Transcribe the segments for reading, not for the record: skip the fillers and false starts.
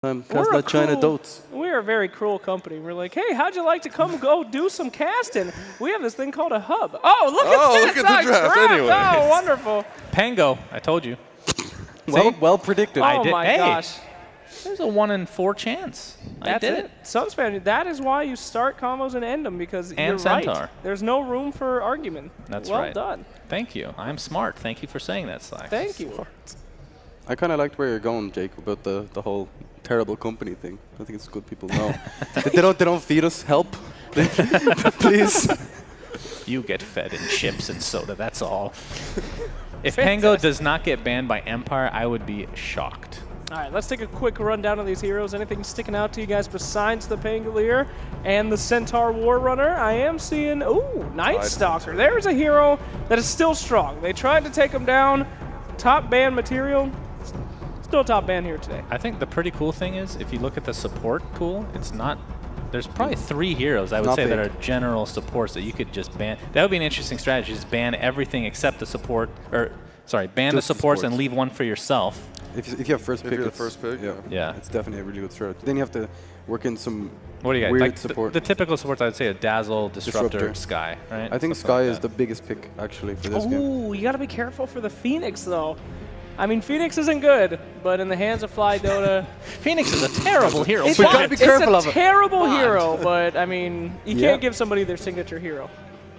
Cast that China dotes. We're a very cruel company. We're like, hey, how'd you like to come go do some casting? We have this thing called a hub. Oh, look at this! Look at the draft anyway. Oh, wonderful. Pango, I told you. Well predicted. Oh my gosh. There's a 1 in 4 chance. That's it. Suns fan, that is why you start combos and end them, because you're Centaur. right. There's no room for argument. That's well right. done. Thank you. I'm smart. Thank you for saying that, Slack. Thank you. I kind of liked where you're going, Jake, about the whole terrible company thing. I think it's good people know. they don't feed us help. Please. You get fed in chips and soda, that's all. If Pango does not get banned by Empire, I would be shocked. All right, let's take a quick rundown of these heroes. Anything sticking out to you guys besides the Pangolier and the Centaur War Runner? I am seeing, ooh, Night Stalker. There's a hero that is still strong. They tried to take him down. Top ban material. Still top ban here today. I think the pretty cool thing is, if you look at the support pool, it's not. There's probably 3 heroes, I would say, that are general supports that you could just ban. That would be an interesting strategy, just ban everything except the support, or sorry, ban the supports and leave one for yourself. If you have first pick, you're the first pick, yeah, it's definitely a really good strategy. Then you have to work in some what do you got? weird Like support. The typical supports, I would say, a Dazzle, Disruptor, Sky, right? I think Sky is the biggest pick, actually, for this game. Ooh, you got to be careful for the Phoenix, though. I mean, Phoenix isn't good, but in the hands of Fly Dota, Phoenix is a terrible hero. We gotta be careful of it. It's a terrible hero, but I mean, you can't give somebody their signature hero.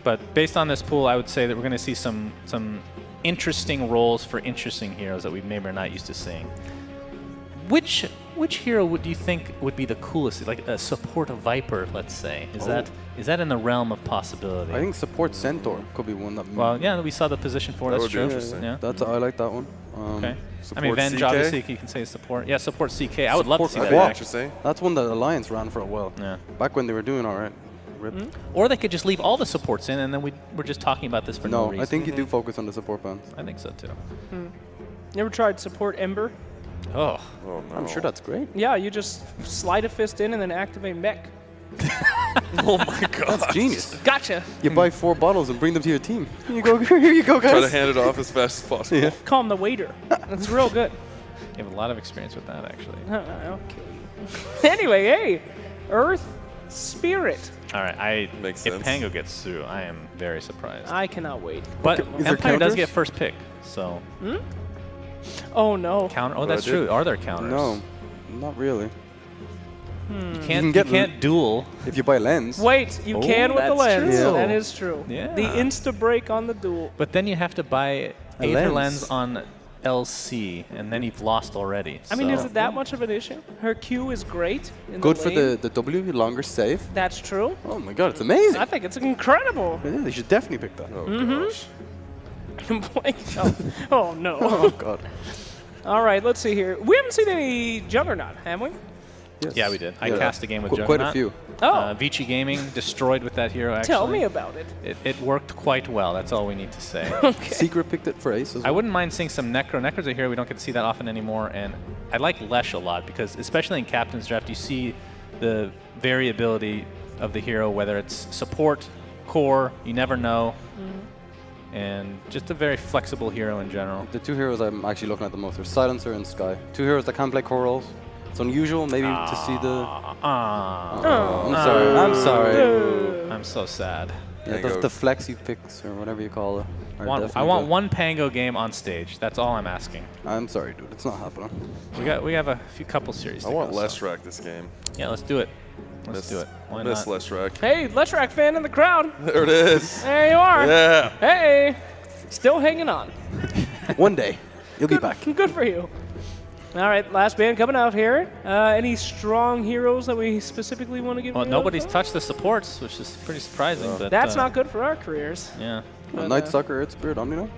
But based on this pool, I would say that we're going to see some interesting roles for interesting heroes that we maybe are not used to seeing. Which hero would you think would be the coolest? Like a support Viper, let's say. Is that in the realm of possibility? I think support Centaur could be one that. Well, yeah, we saw the position for. That's true. Yeah. I like that one. Okay. I mean, Venge, obviously, you can say support. Yeah, support CK. I would love to see that. Interesting. That's one that Alliance ran for a while. Yeah. Back when they were doing all right. Or they could just leave all the supports in, and then we're just talking about this for no reason. I think you do focus on the support bands. I think so too. You ever tried support Ember? Oh no. I'm sure that's great. Yeah, you just slide a fist in and then activate mech. Oh my god. That's genius. Gotcha. You buy 4 bottles and bring them to your team. Here you go, here you go, guys. Try to hand it off as fast as possible. Yeah. Call him the waiter. That's real good. You have a lot of experience with that, actually. Okay. Anyway, hey, Earth Spirit. All right, Makes if sense. Pango gets through, I am very surprised. I cannot wait. But Is there Empire does counters? get first pick, so. Oh no. Counter. Oh, that's true. Are there counters? No, not really. You can't duel. If you buy lens. Wait, you can with the that's lens. true. That is true. Yeah. The insta break on the duel. But then you have to buy A Aether lens. lens on LC, and then you've lost already. I mean, so. is it that much of an issue? Her Q is great. In Good the for lane. the W, longer save. That's true. Oh my god, it's amazing. I think it's incredible. Yeah, they should definitely pick that. Oh gosh. Oh no. Oh god. All right, let's see here. We haven't seen any Juggernaut, have we? Yes. Yeah, we did. I cast a game with Quite a Juggernaut. few. Oh. Vici Gaming destroyed with that hero, actually. Tell me about it. It worked quite well. That's all we need to say. Okay. Secret picked it for Ace as well. I wouldn't mind seeing some Necro. Necro's a hero we don't get to see that often anymore, and I like Lesh a lot because, especially in Captain's Draft, you see the variability of the hero, whether it's support, core, you never know, and just a very flexible hero in general. The 2 heroes I'm actually looking at the most are Silencer and Sky. 2 heroes that can play core roles. It's unusual maybe to see the... I'm sorry. I'm sorry. I'm so sad. Yeah, the flexi picks or whatever you call it. I want one Pango game on stage. That's all I'm asking. I'm sorry, dude. It's not happening. We have a few couple series. I want Leshrac this game. Yeah, let's do it. Let's do it. Why Miss not? Leshrac. Hey, Leshrac fan in the crowd. There it is. There you are. Yeah. Hey, still hanging on. One day, you'll be back. Good for you. All right, last band coming out here. Any strong heroes that we specifically want to give? Well, you nobody's for? touched the supports, which is pretty surprising. But That's not good for our careers. Yeah. But, Night Stalker, Earth Spirit, Omnino.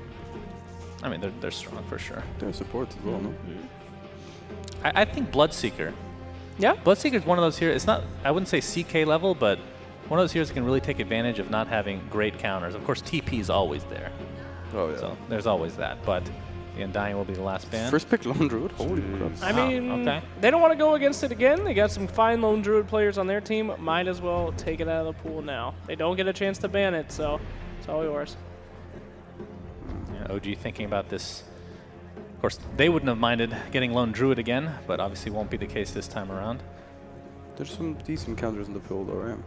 I mean, they're strong for sure. They're supports as well, no? I think Bloodseeker. Yeah. Bloodseeker is one of those heroes. It's not, I wouldn't say CK level, but one of those heroes that can really take advantage of not having great counters. Of course, TP is always there. Oh yeah. So there's always that. But the Undying will be the last band. First pick Lone Druid. Holy crap. I mean, okay. they don't want to go against it again. They got some fine Lone Druid players on their team. Might as well take it out of the pool now. They don't get a chance to ban it, so it's all yours. Yeah, OG thinking about this course, they wouldn't have minded getting Lone Druid again, but obviously won't be the case this time around. There's some decent counters in the field, though, right?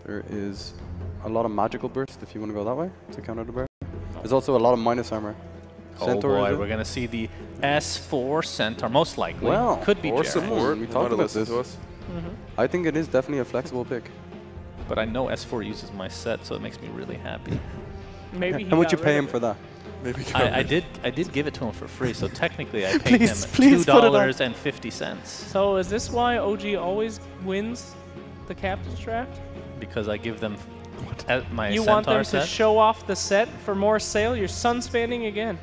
There is a lot of magical burst if you want to go that way to counter the bear. There's also a lot of minus armor. Centaur, oh boy, we're going to see the S4 Centaur, most likely. Well, could be or Jaren. support. We Might talked have about listened this. to us. I think it is definitely a flexible pick. But I know S4 uses my set, so it makes me really happy. Maybe he How much got you pay rid him of for it. that? Maybe I did give it to him for free, so technically I paid Please, him please put it on. $2.50 So is this why OG always wins the captain's draft? because I give them my You Centaur want them set. to show off the set for more sale? Your son's fanning again.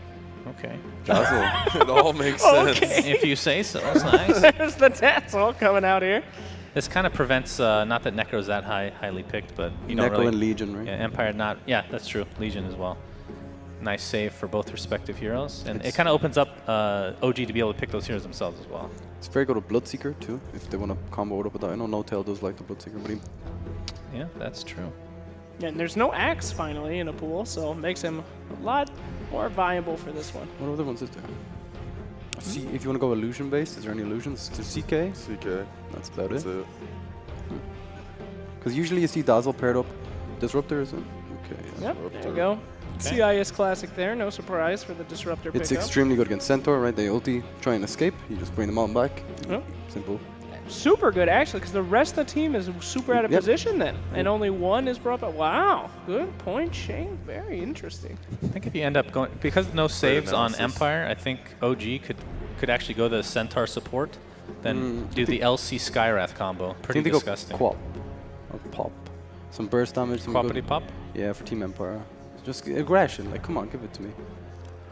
Okay. Dazzle. It all makes sense. Okay. If you say so, it's nice. There's the tassel coming out here. This kind of prevents, not that Necro's that highly picked, but you don't Necro really... and Legion, right? Yeah, Empire not... Yeah, that's true. Legion as well. Nice save for both respective heroes. And it kind of opens up OG to be able to pick those heroes themselves as well. It's very good with Bloodseeker, too, if they want to combo it up with that. I know No-Tail does like the Bloodseeker, but he... Yeah, that's true. Yeah, and there's no axe finally in a pool, so it makes him a lot more viable for this one. What other ones is there? See, if you want to go illusion-based, is there any illusions to CK? CK. That's about That's it. it. Because usually you see Dazzle paired up. Disruptor, is it? Okay. Yeah. Yep, there you go. CIS Classic there, no surprise for the Disruptor It's pickup. extremely good against Centaur, right? They ulti, try and escape. You just bring them on back. Yep. Simple. Super good, actually, because the rest of the team is super out of Yep. position then. And only one is brought back. Wow, good point, Shane. Very interesting. I think if you end up going... Because no saves on analysis. Empire, I think OG could actually go the Centaur support, then do the LC Skywrath combo. I Pretty think they disgusting. go Quap. Or Pop. Some burst damage. some Quappity good- pop? Yeah, for Team Empire. Just aggression. Like, come on, give it to me.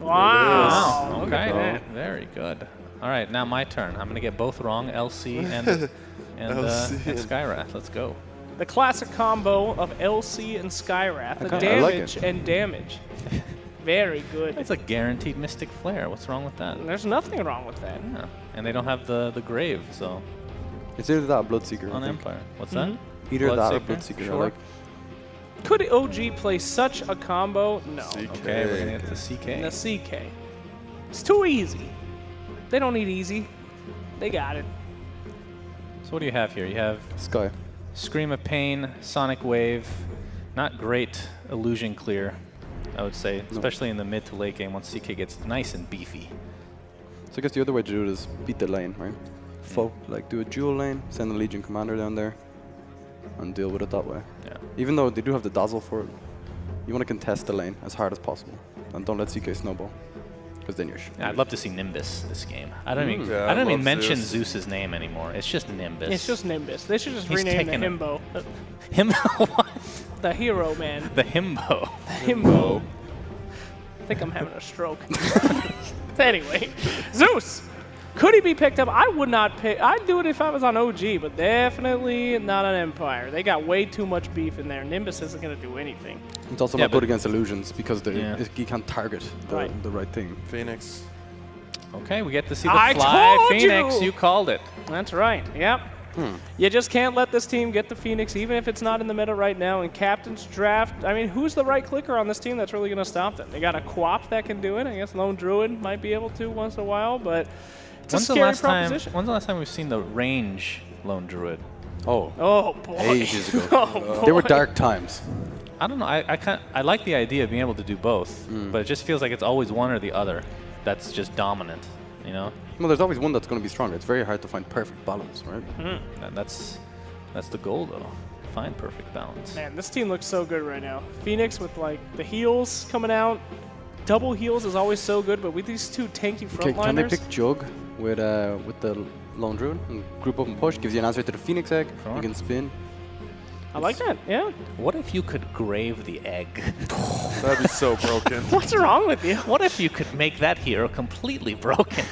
Wow. Look Okay, at that. very good. All right, now my turn. I'm going to get both wrong, LC and LC and and- Skywrath. Let's go. The classic combo of LC and Skywrath. The I like damage it. and damage. Very good. It's a guaranteed Mystic Flare. What's wrong with that? There's nothing wrong with that. Yeah. And they don't have the Grave, so It's either that or Bloodseeker. I on think. Empire. What's that? Either that or Bloodseeker? Bloodseeker. Sure. Like, Could OG play such a combo? No. CK. Okay, we're going to get the CK. The CK. It's too easy. They don't need easy. They got it. So what do you have here? You have Sky. Scream of Pain, Sonic Wave. Not great illusion clear, I would say, especially in the mid to late game once CK gets nice and beefy. So I guess the other way to do it is beat the lane, right? Like do a dual lane, send a Legion commander down there, and deal with it that way. Yeah. Even though they do have the dazzle for it, you want to contest the lane as hard as possible, and don't let CK snowball, because then you're. Yeah, I'd love to see Nimbus this game. I don't even Yeah, I don't I'd even love mention Zeus. Zeus's name anymore. It's just Nimbus. It's just Nimbus. They should just He's rename the taking it. Himbo. Himbo. What? The hero, man. The Himbo. Himbo. I think I'm having a stroke. Anyway, Zeus. Could he be picked up? I would not pick. I'd do it if I was on OG, but definitely not on Empire. They got way too much beef in there. Nimbus isn't going to do anything. It's also Yeah, not good but- against illusions because Yeah. you can't target the right thing. Phoenix. Okay, we get to see the I Fly told Phoenix. you! You called it. That's right. Yep. You just can't let this team get the Phoenix, even if it's not in the meta right now. In Captain's Draft, I mean, who's the right clicker on this team that's really going to stop them? They got a Quap that can do it. I guess Lone Druid might be able to once in a while, but it's a scary proposition. When's the last time we've seen the range Lone Druid? Oh, Oh, boy. ages ago. Oh, They were boy. dark times. I don't know. I like the idea of being able to do both, but it just feels like it's always one or the other that's just dominant. You know, Well, there's always one that's going to be stronger. It's very hard to find perfect balance, right? And that's the goal though. Find perfect balance. Man, this team looks so good right now. Phoenix with, like, the heals coming out. Double heals is always so good, but with these two tanky Okay, frontliners... can they pick Jug with the Lone Druid and group up and push? Gives you an answer to the Phoenix Egg. Sure. You can spin. I like that, yeah. What if you could grave the egg? That'd be so broken. What's wrong with you? What if you could make that hero completely broken?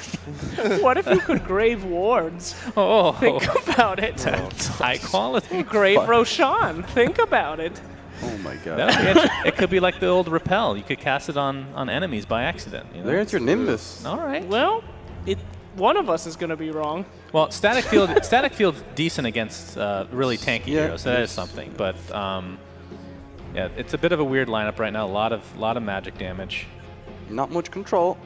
What if you could grave wards? Oh, Think about it. that's high quality. Grave Roshan. Think about it. Oh my god. That would be interesting. It could be like the old repel. You could cast it on enemies by accident. You know? There's your Nimbus. All right. Well, one of us is going to be wrong. Well, static field's decent against really tanky Yeah, heroes. So that it is is. something. But yeah, it's a bit of a weird lineup right now. A lot of magic damage. Not much control.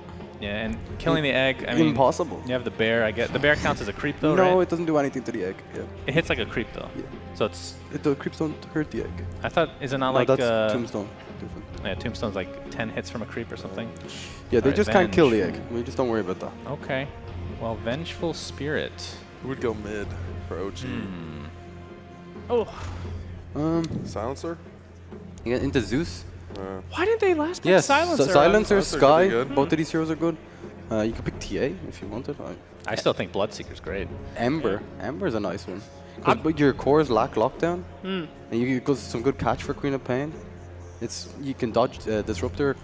Yeah, and killing the egg, I mean... Impossible. You have the bear, I get. The bear counts as a creep, though, No, right? it doesn't do anything to the egg. Yeah. It hits like a creep, though. Yeah. So it's... The creeps don't hurt the egg. I thought, is it not No, like... that's Tombstone. Different. Yeah, Tombstone's like 10 hits from a creep or something. Yeah, they Alright, just can't kill the Venge. egg. We just don't worry about that. Okay. Well, Vengeful Spirit. Who would go mid for OG? Oh, Silencer? You get into Zeus. why didn't they last pick Yes, Silencer? Silencer, Silencer could be Sky. good. Both of these heroes are good. You could pick TA if you wanted. I still think Bloodseeker's great. Ember. Ember's a nice one. But your cores lack lockdown, and you get some good catch for Queen of Pain. You can dodge Disruptor.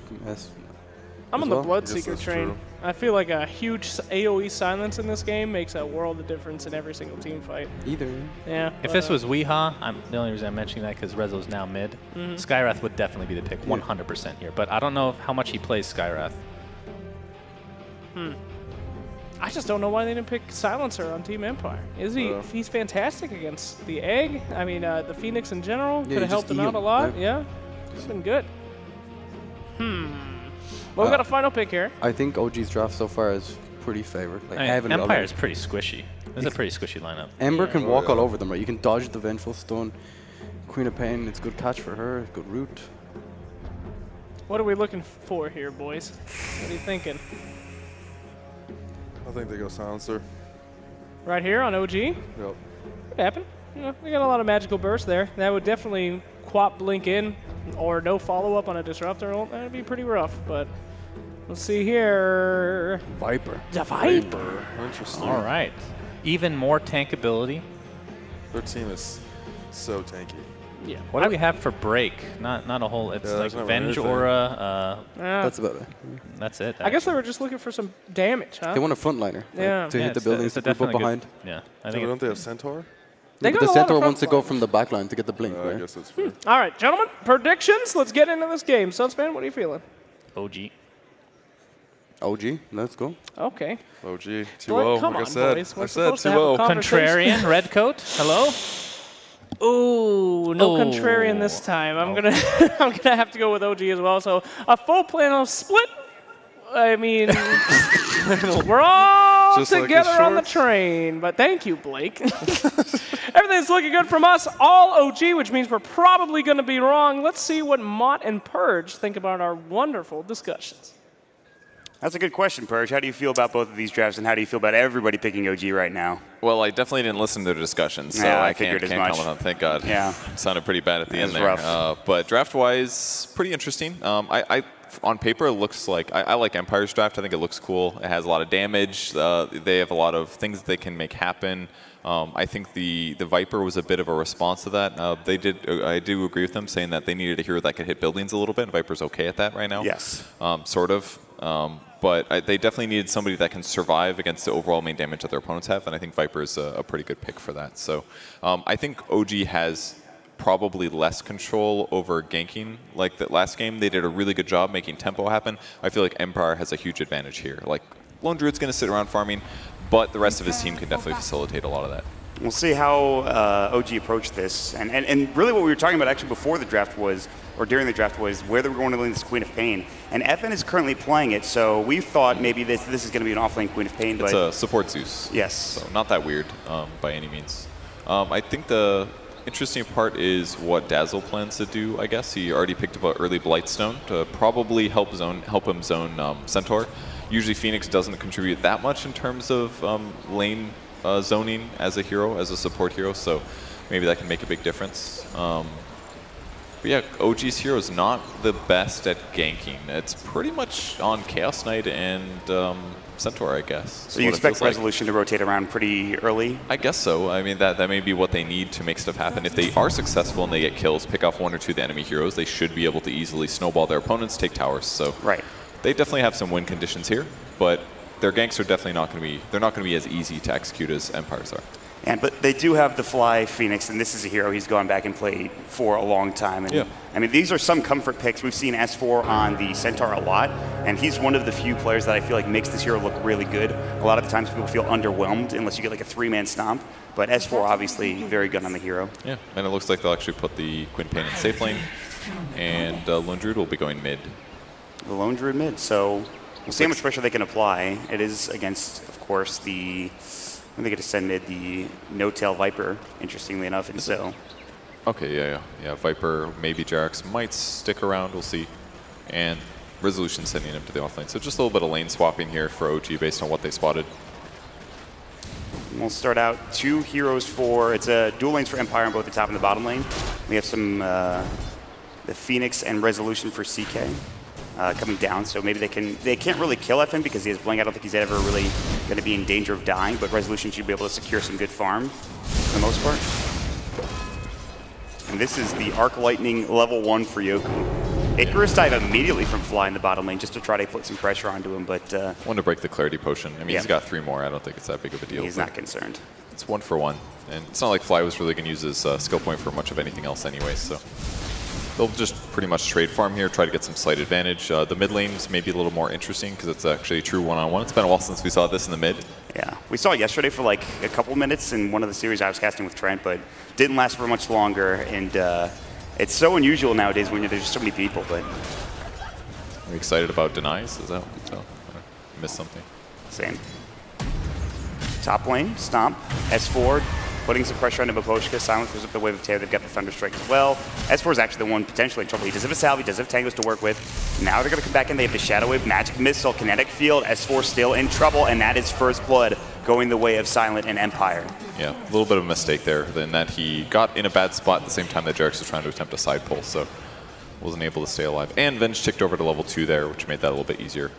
I'm on well. the Bloodseeker that's train. true. I feel like a huge AoE silence in this game makes a world of difference in every single team fight. Either. Yeah. If this was Weehaw, the only reason I'm mentioning that because Rezo's now mid, Skyrath would definitely be the pick 100% here. But I don't know how much he plays Skyrath. I just don't know why they didn't pick Silencer on Team Empire. He's fantastic against the egg. I mean, the Phoenix in general could you have helped just him eat out a him, lot. right? Yeah, it's been good. Well, we got a final pick here. I think OG's draft so far is pretty favored. Like I mean, heavily Empire already. is pretty squishy. This is a pretty squishy lineup. Ember can Oh, walk yeah. all over them, right? You can dodge the Vengeful Stone. Queen of Pain, it's good catch for her, good root. What are we looking for here, boys? What are you thinking? I think they go Silencer. Right here on OG? Yep. Could happen. You know, we got a lot of magical bursts there. That would definitely quap blink in, or no follow-up on a disruptor ult. That would be pretty rough, but let's see here. Viper. The Viper. Interesting. All right. Even more tankability. Their team is so tanky. Yeah. What do we have for break? Not a whole. It's Yeah, like there's not Venge anything. Aura. That's about it. That's it. I guess they were just looking for some damage, huh? They want a frontliner Yeah. to hit the it's buildings it's to group up definitely behind. good- Yeah, I So think. don't they have Centaur? They But got a the lot of Centaur front wants to go lines. from the back line to get the blink, I right? guess that's fair. All right, gentlemen, predictions. Let's get into this game. Sunsman, what are you feeling? OG. OG, let's go. Okay. OG, 2-0, Boy, come like on, I said. boys. We're I said supposed to have a 2-0. conversation. Contrarian, Redcoat. Hello. Ooh, no Oh. contrarian this time. I'm gonna I'm gonna have to go with OG as well. So a full panel split. I mean, we're all Just like together his on the shorts. train. But thank you, Blake. Everything's looking good from us. All OG, which means we're probably going to be wrong. Let's see what Mott and Purge think about our wonderful discussions. That's a good question, Purge. How do you feel about both of these drafts, and how do you feel about everybody picking OG right now? Well, I definitely didn't listen to the discussions, so Yeah, I I can't figured as much. comment on. Thank God. Yeah. Sounded pretty bad at the It end was there. rough. But draft-wise, pretty interesting. On paper, it looks like I like Empire's draft. I think it looks cool. It has a lot of damage. They have a lot of things that they can make happen. I think the Viper was a bit of a response to that. I do agree with them saying that they needed a hero that could hit buildings a little bit. Viper's okay at that right now. Yes. Sort of. But they definitely needed somebody that can survive against the overall main damage that their opponents have, and I think Viper is a pretty good pick for that. So I think OG has probably less control over ganking. Like that last game, they did a really good job making tempo happen. I feel like Empire has a huge advantage here. Like Lone Druid's going to sit around farming, but the rest of his team can definitely facilitate a lot of that. We'll see how OG approached this. And really what we were talking about actually before the draft was, or during the draft, was where they were going to lane this Queen of Pain. And FN is currently playing it, so we thought maybe this is going to be an off-lane Queen of Pain. It's but a support Zeus. Yes. So not that weird by any means. I think the interesting part is what Dazzle plans to do, I guess. He already picked up an early Blightstone to probably help him zone Centaur. Usually Phoenix doesn't contribute that much in terms of lane zoning as a hero, as a support hero, so maybe that can make a big difference. But yeah, OG's hero is not the best at ganking. It's pretty much on Chaos Knight and Centaur, I guess. So you expect Resolution to rotate around pretty early? I guess so. I mean, that may be what they need to make stuff happen. If they are successful and they get kills, pick off 1 or 2 of the enemy heroes, they should be able to easily snowball their opponents, take towers. So right. They definitely have some win conditions here, but their ganks are definitely not going to be, they're not going to be as easy to execute as Empires are. But they do have the Fly Phoenix, and this is a hero he's gone back and played for a long time. And yeah. I mean, these are some comfort picks. We've seen S4 on the Centaur a lot, and he's one of the few players that I feel like makes this hero look really good. A lot of the times people feel underwhelmed unless you get like a 3-man stomp, but S4 obviously very good on the hero. Yeah, and it looks like they'll actually put the Queen Pain in safe lane, and Lone Druid will be going mid. The Lone Druid mid, so We'll see how much pressure they can apply. It is against, of course, the, I think it descended the no-tail Viper, interestingly enough, and so. Okay, yeah. Viper, maybe Jarex might stick around, we'll see. And Resolution sending him to the offlane. So just a little bit of lane swapping here for OG based on what they spotted. We'll start out 2 heroes for, it's a dual lanes for Empire on both the top and the bottom lane. We have some, the Phoenix and Resolution for CK. Coming down, so maybe they can't really kill FM because he has Blink. I don't think he's ever really going to be in danger of dying, but Resolution should be able to secure some good farm for the most part. And this is the Arc Lightning level 1 for Yoku. Icarus dive immediately from Fly in the bottom lane just to try to put some pressure onto him, but... Want to break the Clarity Potion. I mean, he's got 3 more. I don't think it's that big of a deal. He's not concerned. It's 1 for 1. And it's not like Fly was really going to use his skill point for much of anything else anyway, so... They'll just pretty much trade farm here, try to get some slight advantage. The mid lane's maybe a little more interesting because it's actually a true one-on-one. It's been a while since we saw this in the mid. Yeah, we saw it yesterday for like a couple minutes in one of the series I was casting with Trent, but didn't last for much longer. And it's so unusual nowadays when there's just so many people. But are you excited about denies? Is that I missed something? Same. Top lane, Stomp, S4. Putting some pressure onto Miposhka. Silence goes up the wave of Tear. They've got the Thunderstrike as well. S4 is actually the one potentially in trouble. He does have a salve. He does have tangos to work with. Now they're going to come back in. They have the Shadow Wave, Magic Missile, Kinetic Field. S4 still in trouble, and that is first blood going the way of Silent and Empire. Yeah, a little bit of a mistake there. Then that he got in a bad spot at the same time that Jarex was trying to attempt a side pull, so wasn't able to stay alive. And Venge ticked over to level 2 there, which made that a little bit easier.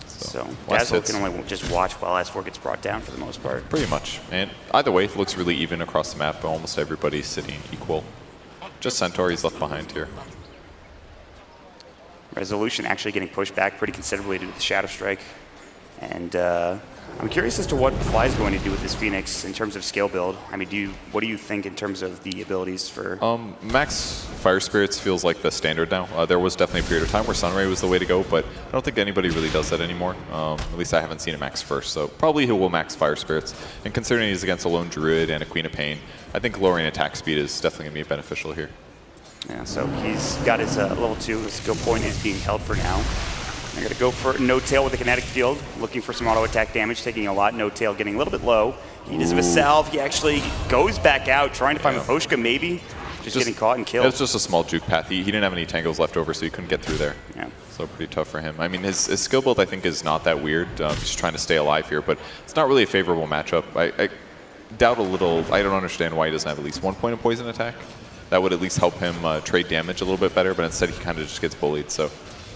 So Dazzle can only just watch while S4 gets brought down for the most part. Pretty much. And either way, it looks really even across the map. Almost everybody's sitting equal. Just Centaur, he's left behind here. Resolution actually getting pushed back pretty considerably due to the Shadow Strike. And I'm curious as to what Fly is going to do with this Phoenix in terms of skill build. I mean, what do you think in terms of the abilities for... Max Fire Spirits feels like the standard now. There was definitely a period of time where Sunray was the way to go, but I don't think anybody really does that anymore. At least I haven't seen it max first, so probably he will max Fire Spirits. And considering he's against a lone Druid and a Queen of Pain, I think lowering attack speed is definitely going to be beneficial here. Yeah, so he's got his level 2. His skill point is being held for now. They're going to go for No Tail with the Kinetic Field, looking for some auto attack damage, taking a lot. No Tail getting a little bit low. He does have a salve. He actually goes back out, trying to find Miposhka maybe. Just getting caught and killed. It was just a small juke path. He didn't have any tangles left over, so he couldn't get through there. Yeah. So pretty tough for him. I mean, his skill build, I think, is not that weird. Just trying to stay alive here, but it's not really a favorable matchup. I doubt a little. I don't understand why he doesn't have at least 1 point of poison attack. That would at least help him trade damage a little bit better, but instead he kind of just gets bullied. So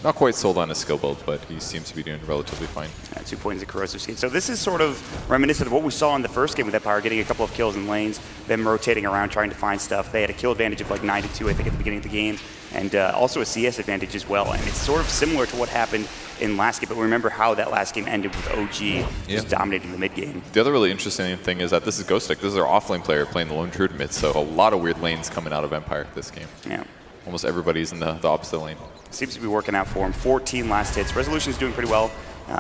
not quite sold on his skill build, but he seems to be doing relatively fine. 2 points of Corrosive Seed. So this is sort of reminiscent of what we saw in the first game with Empire, getting a couple of kills in lanes, them rotating around trying to find stuff. They had a kill advantage of like 9-2, I think, at the beginning of the game, and also a CS advantage as well. And it's sort of similar to what happened in last game, but remember how that last game ended with OG just dominating the mid game. The other really interesting thing is that this is Ghost Stick. This is our offlane player playing the Lone Druid mid, so a lot of weird lanes coming out of Empire this game. Yeah. Almost everybody's in the opposite lane. Seems to be working out for him. 14 last hits. Resolution's doing pretty well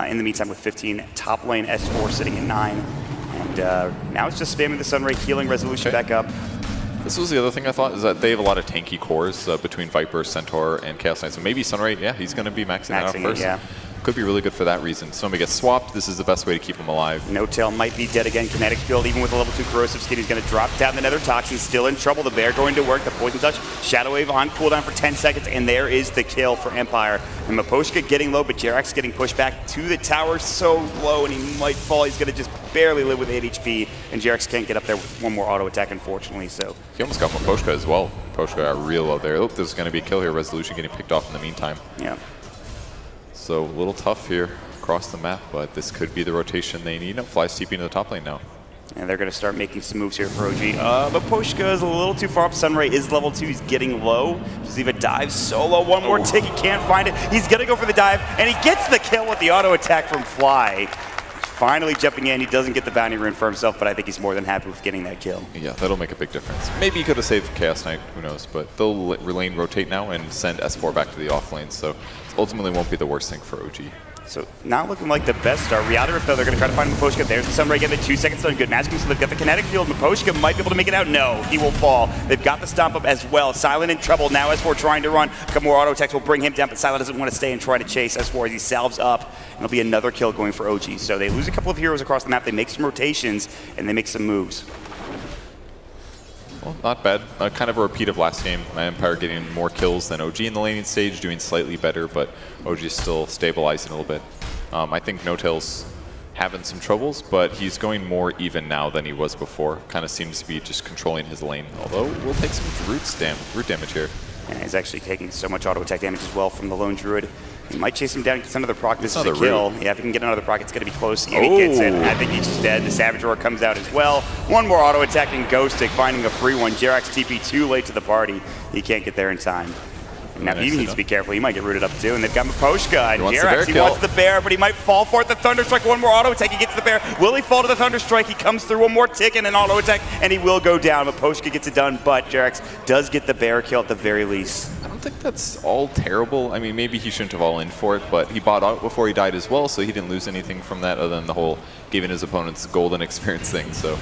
in the meantime with 15. Top lane S4 sitting at 9. And now it's just spamming the Sunray, healing Resolution back up. This was the other thing I thought, is that they have a lot of tanky cores between Viper, Centaur, and Chaos Knight. So maybe Sunray, yeah, he's going to be maxing out first. Yeah. Could be really good for that reason. Somebody gets swapped, this is the best way to keep him alive. No Tail might be dead again. Kinetic Field, even with a level 2 Corrosive Skin, he's going to drop down the Nether Toxin. Still in trouble. The Bear going to work. The Poison Touch. Shadow Wave on cooldown for 10 seconds, and there is the kill for Empire. And Miposhka getting low, but Jarex getting pushed back to the tower so low, and he might fall. He's going to just barely live with 8 HP, and Jarex can't get up there with 1 more auto attack, unfortunately. So he almost got Miposhka as well. Miposhka got real low there. Look, there's going to be a kill here. Resolution getting picked off in the meantime. Yeah. So a little tough here across the map, but this could be the rotation they need. Fly's TPing to the top lane now. And they're going to start making some moves here for OG. Miposhka is a little too far up. Sunray is level 2. He's getting low. Just leave a dive solo. One more tick. He can't find it. He's going to go for the dive, and he gets the kill with the auto attack from Fly. Finally jumping in. He doesn't get the bounty rune for himself, but I think he's more than happy with getting that kill. Yeah, that'll make a big difference. Maybe he could have saved Chaos Knight. Who knows? But they'll lane rotate now and send S4 back to the off lane, so ultimately won't be the worst thing for OG. So not looking like the best start. Reality Rift, though, they're going to try to find Miposhka. There's the Sunray again, the 2 seconds done. Good magic, so they've got the kinetic field. Miposhka might be able to make it out. No, he will fall. They've got the stomp up as well. Silent in trouble. Now S4 trying to run. A couple more auto attacks will bring him down, but Silent doesn't want to stay and try to chase S4 as he salves up. And it'll be another kill going for OG. So they lose a couple of heroes across the map. They make some rotations, and they make some moves. Well, not bad. Kind of a repeat of last game. Empire getting more kills than OG in the laning stage, doing slightly better, but OG is still stabilizing a little bit. I think NoTail's having some troubles, but he's going more even now than he was before. Kind of seems to be just controlling his lane, although we'll take some root damage here. And he's actually taking so much auto attack damage as well from the lone druid. He might chase him down, get another proc. This is a kill. Yeah, if he can get another proc, it's going to be close. And he gets it. I think he's dead. The Savage Roar comes out as well. One more auto attack and Ghostic finding a free one. Jerax TP too late to the party. He can't get there in time. Now he needs to be careful. He might get rooted up too. And they've got Miposhka and Jerax. He wants the bear, but he might fall for it. The Thunderstrike, one more auto attack. He gets the bear. Will he fall to the Thunderstrike? He comes through, one more tick and an auto attack, and he will go down. Miposhka gets it done, but Jerax does get the bear kill at the very least. I don't think that's all terrible. I mean, maybe he shouldn't have all in for it, but he bought out before he died as well, so he didn't lose anything from that other than the whole giving his opponents golden experience thing. So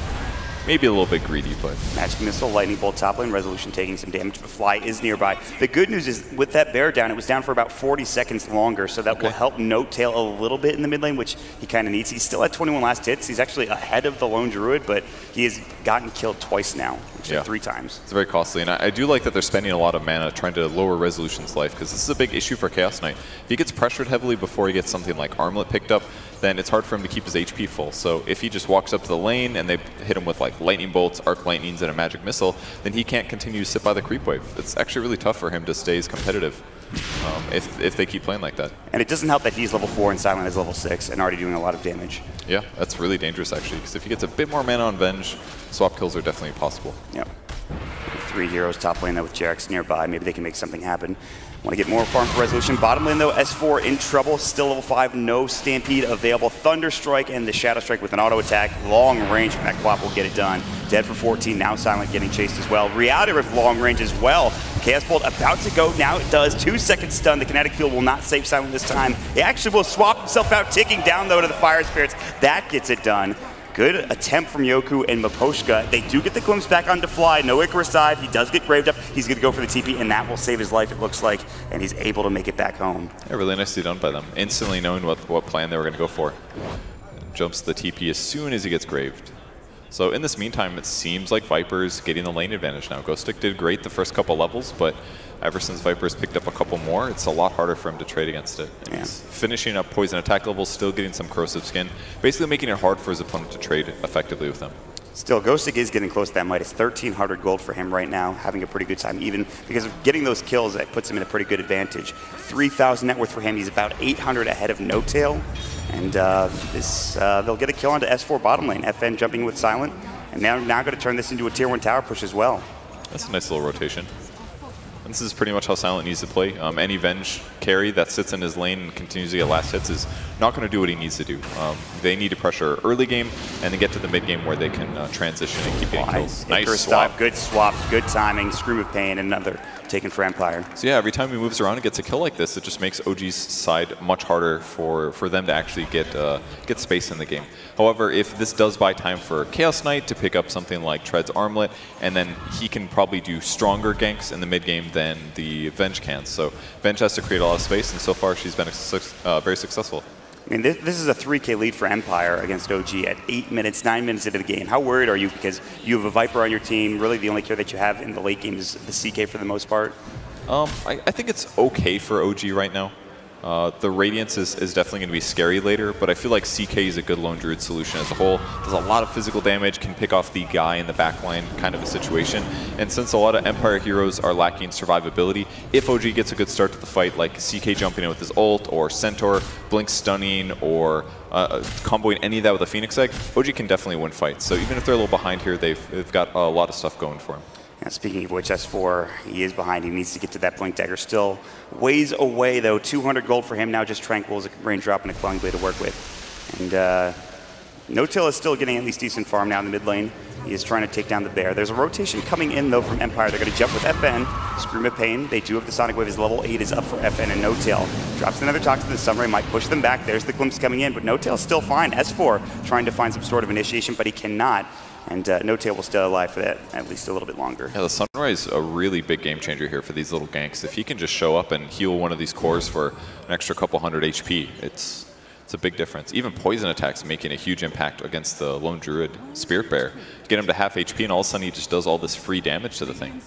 maybe a little bit greedy, but... Magic Missile, Lightning Bolt, top lane Resolution taking some damage, but Fly is nearby. The good news is, with that bear down, it was down for about 40 seconds longer, so that will help NoTail a little bit in the mid lane, which he kind of needs. He's still at 21 last hits. He's actually ahead of the Lone Druid, but he has gotten killed twice now, which is 3 times. It's very costly, and I do like that they're spending a lot of mana trying to lower Resolution's life, because this is a big issue for Chaos Knight. If he gets pressured heavily before he gets something like Armlet picked up, then it's hard for him to keep his HP full. So if he just walks up to the lane and they hit him with like Lightning Bolts, Arc Lightnings, and a Magic Missile, then he can't continue to sit by the creep wave. It's actually really tough for him to stay as competitive if they keep playing like that. And it doesn't help that he's level 4 and Silent is level 6 and already doing a lot of damage. Yeah, that's really dangerous actually, because if he gets a bit more mana on Venge, swap kills are definitely possible. Yep. 3 heroes top lane though with Jerax nearby. Maybe they can make something happen. Want to get more farm for Resolution. Bottom lane though, S4 in trouble, still level 5, no Stampede available. Thunderstrike and the Shadow Strike with an auto attack. Long range from that Quap will get it done. Dead for 14, now Silent getting chased as well. Reality Rift long range as well. Chaos Bolt about to go, now it does. 2 seconds stun, the Kinetic Field will not save Silent this time. He actually will swap himself out, ticking down though to the Fire Spirits. That gets it done. Good attempt from Yoku and Miposhka. They do get the glimpse back onto Fly. No Icarus dive. He does get graved up. He's going to go for the TP, and that will save his life, it looks like. And he's able to make it back home. Yeah, really nicely done by them. Instantly knowing what plan they were going to go for. Jumps the TP as soon as he gets graved. So in this meantime, it seems like Viper's getting the lane advantage now. Ghostic did great the first couple levels, but ever since Viper's picked up a couple more, it's a lot harder for him to trade against it. And he's finishing up poison attack levels, still getting some corrosive skin, basically making it hard for his opponent to trade effectively with him. Still, Ghostic is getting close to that Midas. 1,300 gold for him right now, having a pretty good time. Even because of getting those kills, that puts him in a pretty good advantage. 3,000 net worth for him. He's about 800 ahead of NoTail. And they'll get a kill onto S4 bottom lane. FN jumping with Silent. And now going to turn this into a tier 1 tower push as well. That's a nice little rotation. This is pretty much how Silent needs to play. Any Venge carry that sits in his lane and continues to get last hits is not going to do what he needs to do. They need to pressure early game and then get to the mid game where they can transition and keep getting kills. Nice swap. Good swap, good timing. Scream of Pain, another taken for Empire. So yeah, every time he moves around and gets a kill like this, it just makes OG's side much harder for them to actually get space in the game. However, if this does buy time for Chaos Knight to pick up something like Tread's Armlet, and then he can probably do stronger ganks in the mid game than the Venge can. So Venge has to create a lot of space, and so far she's been very successful. I mean, this is a 3K lead for Empire against OG at 8 minutes, 9 minutes into the game. How worried are you? Because you have a Viper on your team. Really, the only care that you have in the late game is the CK for the most part. I think it's okay for OG right now. The Radiance is definitely going to be scary later, but I feel like CK is a good Lone Druid solution as a whole. Does a lot of physical damage, can pick off the guy in the backline kind of a situation. And since a lot of Empire heroes are lacking survivability, if OG gets a good start to the fight, like CK jumping in with his ult, or Centaur, Blink stunning, or comboing any of that with a Phoenix Egg, OG can definitely win fights. So even if they're a little behind here, they've got a lot of stuff going for them. Yeah, speaking of which, S4, he is behind. He needs to get to that Blink Dagger. Still ways away, though. 200 gold for him now. Just Tranquil as a range drop and a Quelling Blade to work with. And NoTail is still getting at least decent farm now in the mid lane. He is trying to take down the bear. There's a rotation coming in, though, from Empire. They're going to jump with FN. Scream of Pain. They do have the Sonic Wave. His level 8 is up for FN, and No Tail drops another Toxin. The Sunray might push them back. There's the Glimpse coming in, but No Tail's still fine. S4 trying to find some sort of initiation, but he cannot. And No Tail will stay alive for that at least a little bit longer. Yeah, the Sunray is a really big game changer here for these little ganks. If he can just show up and heal one of these cores for an extra couple hundred HP, it's a big difference. Even poison attacks making a huge impact against the Lone Druid Spirit Bear. Get him to half HP and all of a sudden he just does all this free damage to the thing.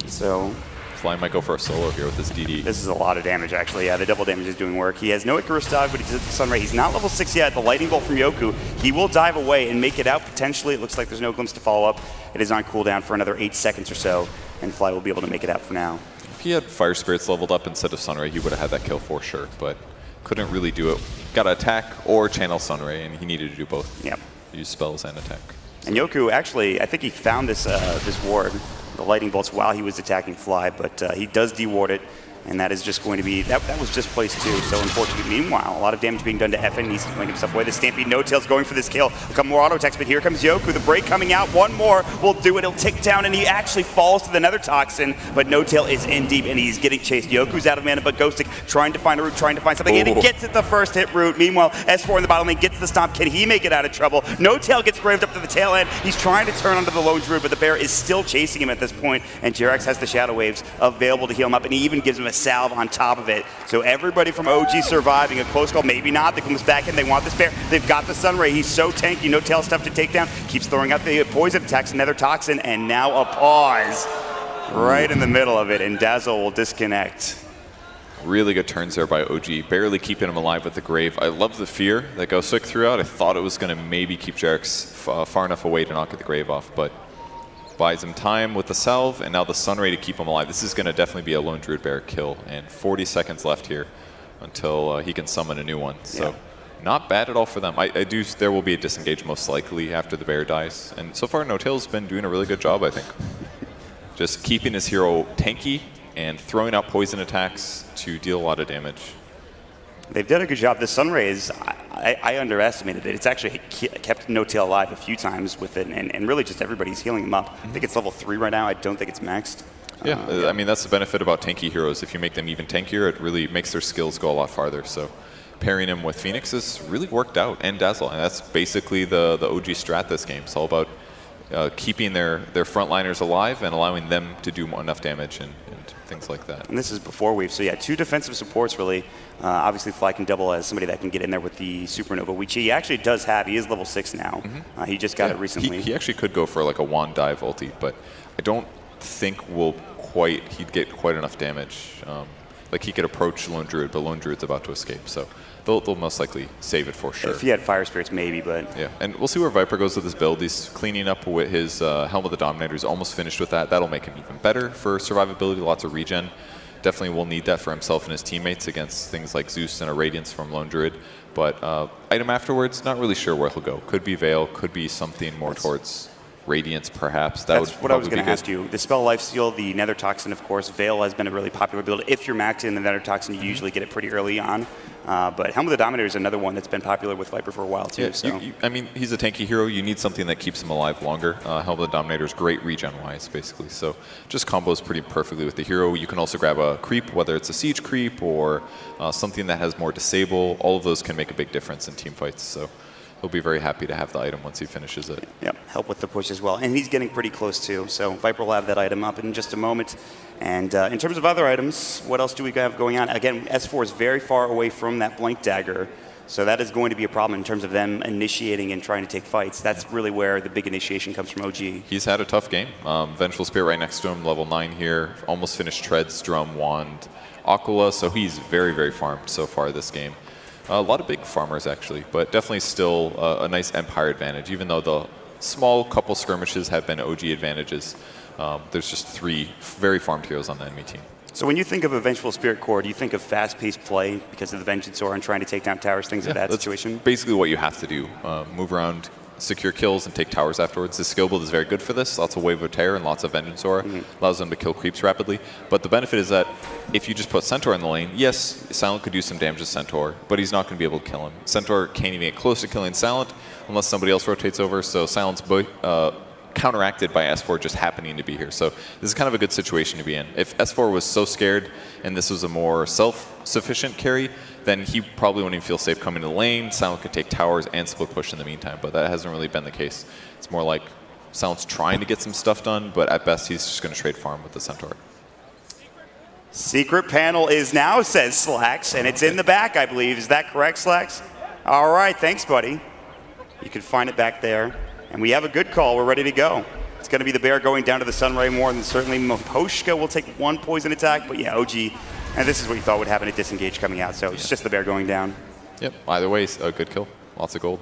So Fly might go for a solo here with this DD. this is a lot of damage, actually. Yeah, the double damage is doing work. He has no Icarus Dog, but he does the Sunray. He's not level 6 yet. The Lightning Bolt from Yoku. He will dive away and make it out potentially. It looks like there's no Glimpse to follow up. It is on cooldown for another 8 seconds or so, and Fly will be able to make it out for now. If he had Fire Spirits leveled up instead of Sunray, he would have had that kill for sure, but couldn't really do it. Got to attack or channel Sunray, and he needed to do both. Yep. Use spells and attack. And Yoku, actually, I think he found this this ward, the Lightning Bolts, while he was attacking Fly, but he does deward it, and that is just going to be, that was just placed too, so unfortunately. Meanwhile, a lot of damage being done to FN, he's playing himself away. The Stampede No Tail's going for this kill. A couple more auto attacks, but here comes Yoku. The break coming out, one more will do it. He'll tick down, and he actually falls to the Nether Toxin, but No Tail is in deep, and he's getting chased. Yoku's out of mana, but Ghostic trying to find a route, trying to find something, and he gets it the first hit route. Meanwhile, S4 in the bottom lane gets the stomp. Can he make it out of trouble? No Tail gets braved up to the tail end. He's trying to turn onto the Lone Druid, but the bear is still chasing him at this point, and Jerax has the Shadow Waves available to heal him up, and he even gives him a salve on top of it. So everybody from OG surviving. A close call, maybe not. They comes back in. They want this bear. They've got the Sunray. He's so tanky. No Tail stuff to take down. Keeps throwing out the poison attacks. Another Toxin, and now a pause right in the middle of it, and Dazzle will disconnect. Really good turns there by OG, barely keeping him alive with the Grave. I love the fear that Ghostic threw out. I thought it was going to maybe keep Jerax far enough away to not get the Grave off, but buys him time with the salve, and now the Sunray to keep him alive. This is going to definitely be a Lone Druid Bear kill, and 40 seconds left here until he can summon a new one. So not bad at all for them. There will be a disengage most likely after the bear dies, and so far No Tail's been doing a really good job, I think. Just keeping his hero tanky and throwing out poison attacks to deal a lot of damage. They've done a good job. The Sunray is, I underestimated it. It's actually kept No Tail alive a few times with it, and really just everybody's healing him up. I think it's level 3 right now. I don't think it's maxed. Yeah, I mean, that's the benefit about tanky heroes. If you make them even tankier, it really makes their skills go a lot farther. So pairing him with Phoenix has really worked out, and Dazzle, and that's basically the OG strat this game. It's all about keeping their frontliners alive and allowing them to do enough damage and things like that. And this is before we've, so yeah, 2 defensive supports really. Obviously Fly can double as somebody that can get in there with the Supernova, which he actually does have. He is level 6 now. He just got it recently. He actually could go for like a wand dive ulti, but I don't think he'd get quite enough damage. Like he could approach Lone Druid, but Lone Druid's about to escape, so they'll most likely save it for sure. If he had Fire Spirits, maybe, but... Yeah, and we'll see where Viper goes with this build. He's cleaning up with his Helm of the Dominator. He's almost finished with that. That'll make him even better for survivability, lots of regen. Definitely will need that for himself and his teammates against things like Zeus and a Radiance from Lone Druid. But item afterwards, not really sure where he'll go. Could be Veil, could be something more towards Radiance, perhaps. That's what I was going to ask you. The Spell Lifesteal, the Nether Toxin, of course. Veil has been a really popular build. If you're maxing in the Nether Toxin, you usually get it pretty early on. But Helm of the Dominator is another one that's been popular with Viper for a while, too. Yeah, so. I mean, he's a tanky hero. You need something that keeps him alive longer. Helm of the Dominator is great regen-wise, basically. So just combos pretty perfectly with the hero. You can also grab a creep, whether it's a siege creep or something that has more disable. All of those can make a big difference in team fights. So he'll be very happy to have the item once he finishes it. Yep, help with the push as well. And he's getting pretty close too. So Viper will have that item up in just a moment. And in terms of other items, what else do we have going on? Again, S4 is very far away from that Blank Dagger. So that is going to be a problem in terms of them initiating and trying to take fights. That's really where the big initiation comes from OG. He's had a tough game. Vengeful Spirit right next to him, level 9 here. Almost finished Treads, Drum, Wand, Aquila. So he's very, very farmed so far this game. A lot of big farmers, actually, but definitely still a nice Empire advantage, even though the small couple skirmishes have been OG advantages. There's just 3 very farmed heroes on the enemy team. So when you think of a Vengeful Spirit core, do you think of fast-paced play because of the Vengeance Aura and trying to take down towers, things of that situation? Basically what you have to do. Move around, secure kills and take towers afterwards. His skill build is very good for this. Lots of Wave of Terror and lots of Vengeance Aura. Allows them to kill creeps rapidly. But the benefit is that if you just put Centaur in the lane, yes, Silent could do some damage to Centaur, but he's not going to be able to kill him. Centaur can't even get close to killing Silent unless somebody else rotates over, so Silent's counteracted by S4 just happening to be here. So this is kind of a good situation to be in. If S4 was so scared and this was a more self-sufficient carry, then he probably wouldn't even feel safe coming to the lane. Silent could take towers and split push in the meantime, but that hasn't really been the case. It's more like Silent's trying to get some stuff done, but at best he's just going to trade farm with the Centaur. Secret panel is now, says Slacks, and it's in the back, I believe. Is that correct, Slacks? All right, thanks, buddy. You can find it back there. And we have a good call. We're ready to go. It's going to be the bear going down to the Sunray more than certainly Moposhka will take one poison attack. But yeah, OG, and this is what you thought would happen at disengage coming out. So it's just the bear going down. Yep, either way, a good kill. Lots of gold.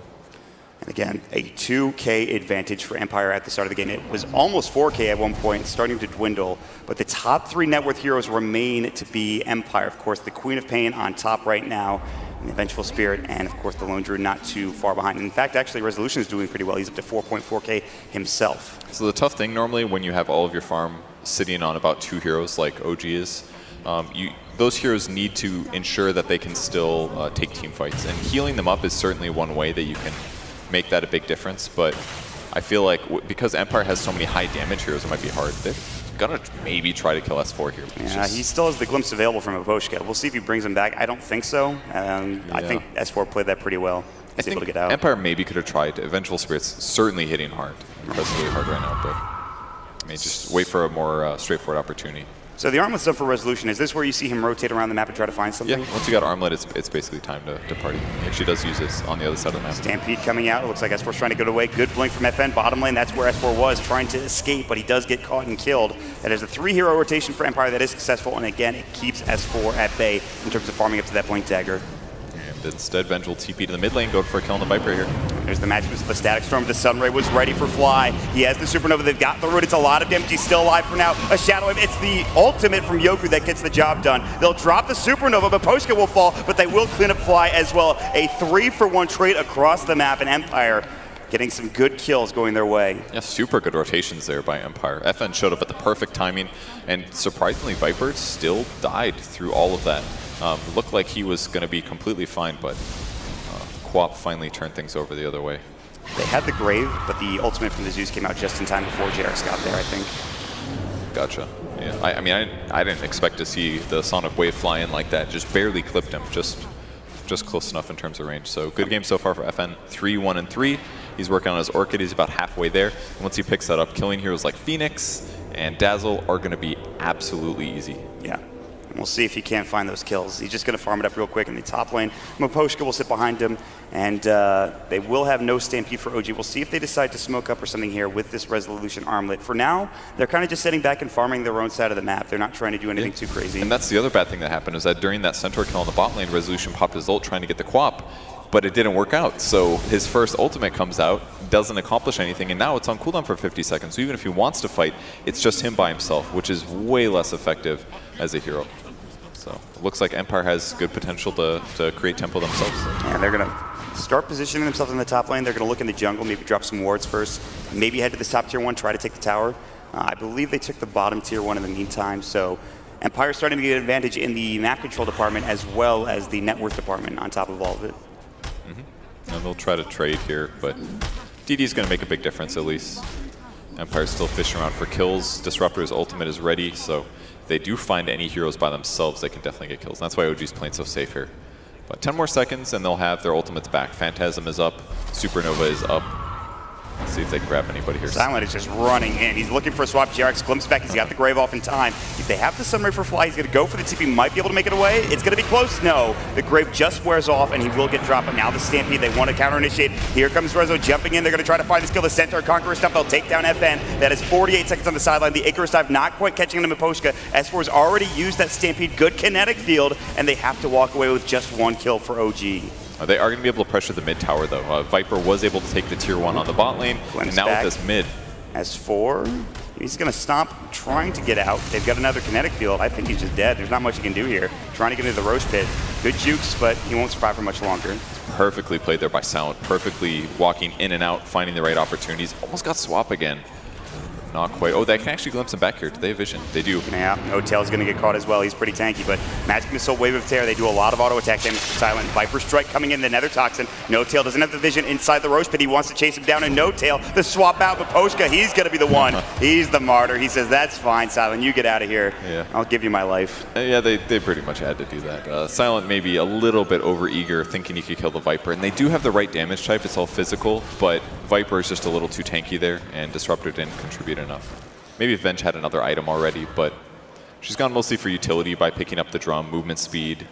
And again, a 2K advantage for Empire at the start of the game. It was almost 4K at one point, starting to dwindle. But the top 3 net worth heroes remain to be Empire. Of course, the Queen of Pain on top right now, and the Vengeful Spirit, and of course the Lone Druid not too far behind. And in fact, actually, Resolution is doing pretty well. He's up to 4.4K himself. So the tough thing normally when you have all of your farm sitting on about 2 heroes like OG is, those heroes need to ensure that they can still take team fights. And healing them up is certainly one way that you can make that a big difference, but I feel like because Empire has so many high damage heroes, it might be hard. They're gonna maybe try to kill S4 here. Yeah, he still has the glimpse available from Moposhka. We'll see if he brings him back. I don't think so. I think S4 played that pretty well. He's able to get out. Empire maybe could have tried. Eventual Spirit's certainly hitting hard. Impressively hard right now, but I mean, just wait for a more straightforward opportunity. So the armlet's up for Resolution. Is this where you see him rotate around the map and try to find something? Yeah, once you got armlet, it's basically time to party. He actually does use this on the other side of the map. Stampede coming out. It looks like S4's trying to get away. Good blink from FN. Bottom lane, that's where S4 was, trying to escape, but he does get caught and killed. That is a 3-hero rotation for Empire that is successful, and again, it keeps S4 at bay in terms of farming up to that blink dagger. And instead, Venge will TP to the mid lane, go for a kill on the Viper here. There's the matchup with the Static Storm. The Sunray was ready for Fly. He has the Supernova. They've got the root. It's a lot of damage. He's still alive for now. A Shadow Wave. It's the ultimate from Yoku that gets the job done. They'll drop the Supernova, but Poshka will fall, but they will clean up Fly as well. A 3-for-1 trade across the map, and Empire getting some good kills going their way. Yeah, super good rotations there by Empire. FN showed up at the perfect timing, and surprisingly, Viper still died through all of that. Looked like he was going to be completely fine, but Quap finally turned things over the other way. They had the Grave, but the ultimate from the Zeus came out just in time before JRX got there, I think. Gotcha. Yeah, I mean, I didn't expect to see the Sonic Wave fly in like that. Just barely clipped him, just close enough in terms of range. So good game so far for FN. 3-1-3. He's working on his Orchid. He's about halfway there. And once he picks that up, killing heroes like Phoenix and Dazzle are going to be absolutely easy. Yeah. And we'll see if he can't find those kills. He's just going to farm it up real quick in the top lane. Moposhka will sit behind him, and they will have no Stampede for OG. We'll see if they decide to smoke up or something here with this Resolution armlet. For now, they're kind of just sitting back and farming their own side of the map. They're not trying to do anything too crazy. And that's the other bad thing that happened, is that during that Centaur kill on the bot lane, Resolution popped his ult trying to get the Quap, but it didn't work out. So his first ultimate comes out, doesn't accomplish anything, and now it's on cooldown for 50 seconds. So even if he wants to fight, it's just him by himself, which is way less effective as a hero. So it looks like Empire has good potential to create tempo themselves. Yeah, they're going to start positioning themselves in the top lane. They're going to look in the jungle, maybe drop some wards first, maybe head to this top tier 1, try to take the tower. I believe they took the bottom tier 1 in the meantime, so Empire's starting to get an advantage in the map control department as well as the net worth department on top of all of it. And they'll try to trade here, but DD's going to make a big difference at least. Empire's still fishing around for kills. Disruptor's ultimate is ready, so if they do find any heroes by themselves, they can definitely get kills. And that's why OG's playing so safe here. But 10 more seconds and they'll have their ultimates back. Phantasm is up, Supernova is up. Let's see if they can grab anybody here. Silent is just running in. He's looking for a swap. JRX glimpses back. He's got the Grave off in time. If they have the Sunray for Fly, he's going to go for the TP. Might be able to make it away. It's going to be close. No. The Grave just wears off, and he will get dropped. But now the Stampede, they want to counter-initiate. Here comes Rezo jumping in. They're going to try to find this kill. The Centaur Conqueror stuff. They'll take down FN. That is 48 seconds on the sideline. The Icarus dive not quite catching him in Moposhka. S4's already used that Stampede. Good kinetic field, and they have to walk away with just 1 kill for OG. They are going to be able to pressure the mid tower, though. Viper was able to take the tier 1 on the bot lane, and now with this mid. S4, he's going to stop trying to get out. They've got another kinetic field. I think he's just dead. There's not much he can do here. Trying to get into the Roche pit. Good jukes, but he won't survive for much longer. perfectly played there by Silent, perfectly walking in and out, finding the right opportunities. Almost got swap again. Not quite. Oh, they can actually glimpse him back here. Do they have vision? They do. Yeah, No-Tail's going to get caught as well. He's pretty tanky, but Magic Missile, Wave of Terror, they do a lot of auto attack damage to Silent. Viper Strike coming in, the Nether Toxin. No-Tail doesn't have the vision inside the Roche Pit. He wants to chase him down, and No-Tail, the swap out, but Poshka, he's going to be the one. He's the martyr. He says, that's fine, Silent, you get out of here. Yeah. I'll give you my life. Yeah, they pretty much had to do that. Silent maybe a little bit over-eager, thinking he could kill the Viper, and they do have the right damage type. It's all physical, but Viper is just a little too tanky there, and Disruptor didn't contribute enough. Maybe if Venge had another item already, but she's gone mostly for utility by picking up the drum, movement speed,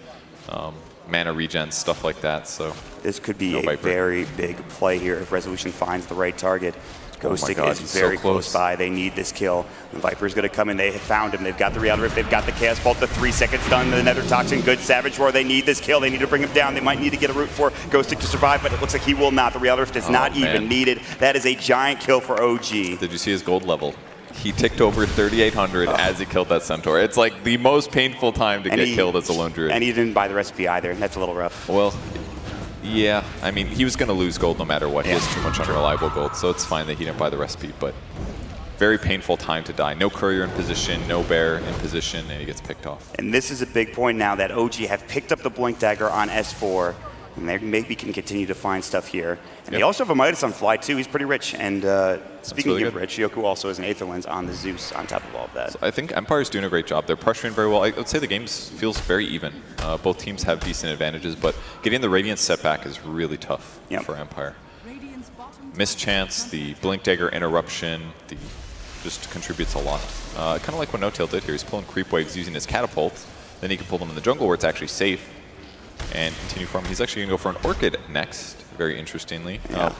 mana regen, stuff like that. So this could be a very big play here if Resolution finds the right target. Ghostic is very so close by. They need this kill. The Viper's going to come in. They have found him. They've got the Reality Rift. They've got the Chaos Bolt. The 3 seconds done. The Nether Toxin. Good Savage Roar. They need this kill. They need to bring him down. They might need to get a route for Ghostic to survive, but it looks like he will not. The Reality Rift is not even needed. That is a giant kill for OG. Did you see his gold level? He ticked over 3,800 as he killed that Centaur. It's like the most painful time to get killed as a lone druid. And he didn't buy the recipe either. That's a little rough. Well, yeah. I mean, he was going to lose gold no matter what. He has too much unreliable gold, so it's fine that he didn't buy the recipe. But very painful time to die. No courier in position, no bear in position, and he gets picked off. And this is a big point now that OG have picked up the Blink Dagger on S4. And they maybe can continue to find stuff here. And they also have a Midas on Fly, too. He's pretty rich. And speaking of rich, Yoku also has an Aether Lens on the Zeus on top of all of that. So I think Empire's doing a great job. They're pressuring very well. I would say the game feels very even. Both teams have decent advantages, but getting the Radiance setback is really tough for Empire. Mischance, the Blink Dagger interruption, just contributes a lot. Kind of like what No-Tail did here. He's pulling creep waves using his catapult. Then he can pull them in the jungle where it's actually safe and continue farming. He's actually going to go for an Orchid next, very interestingly.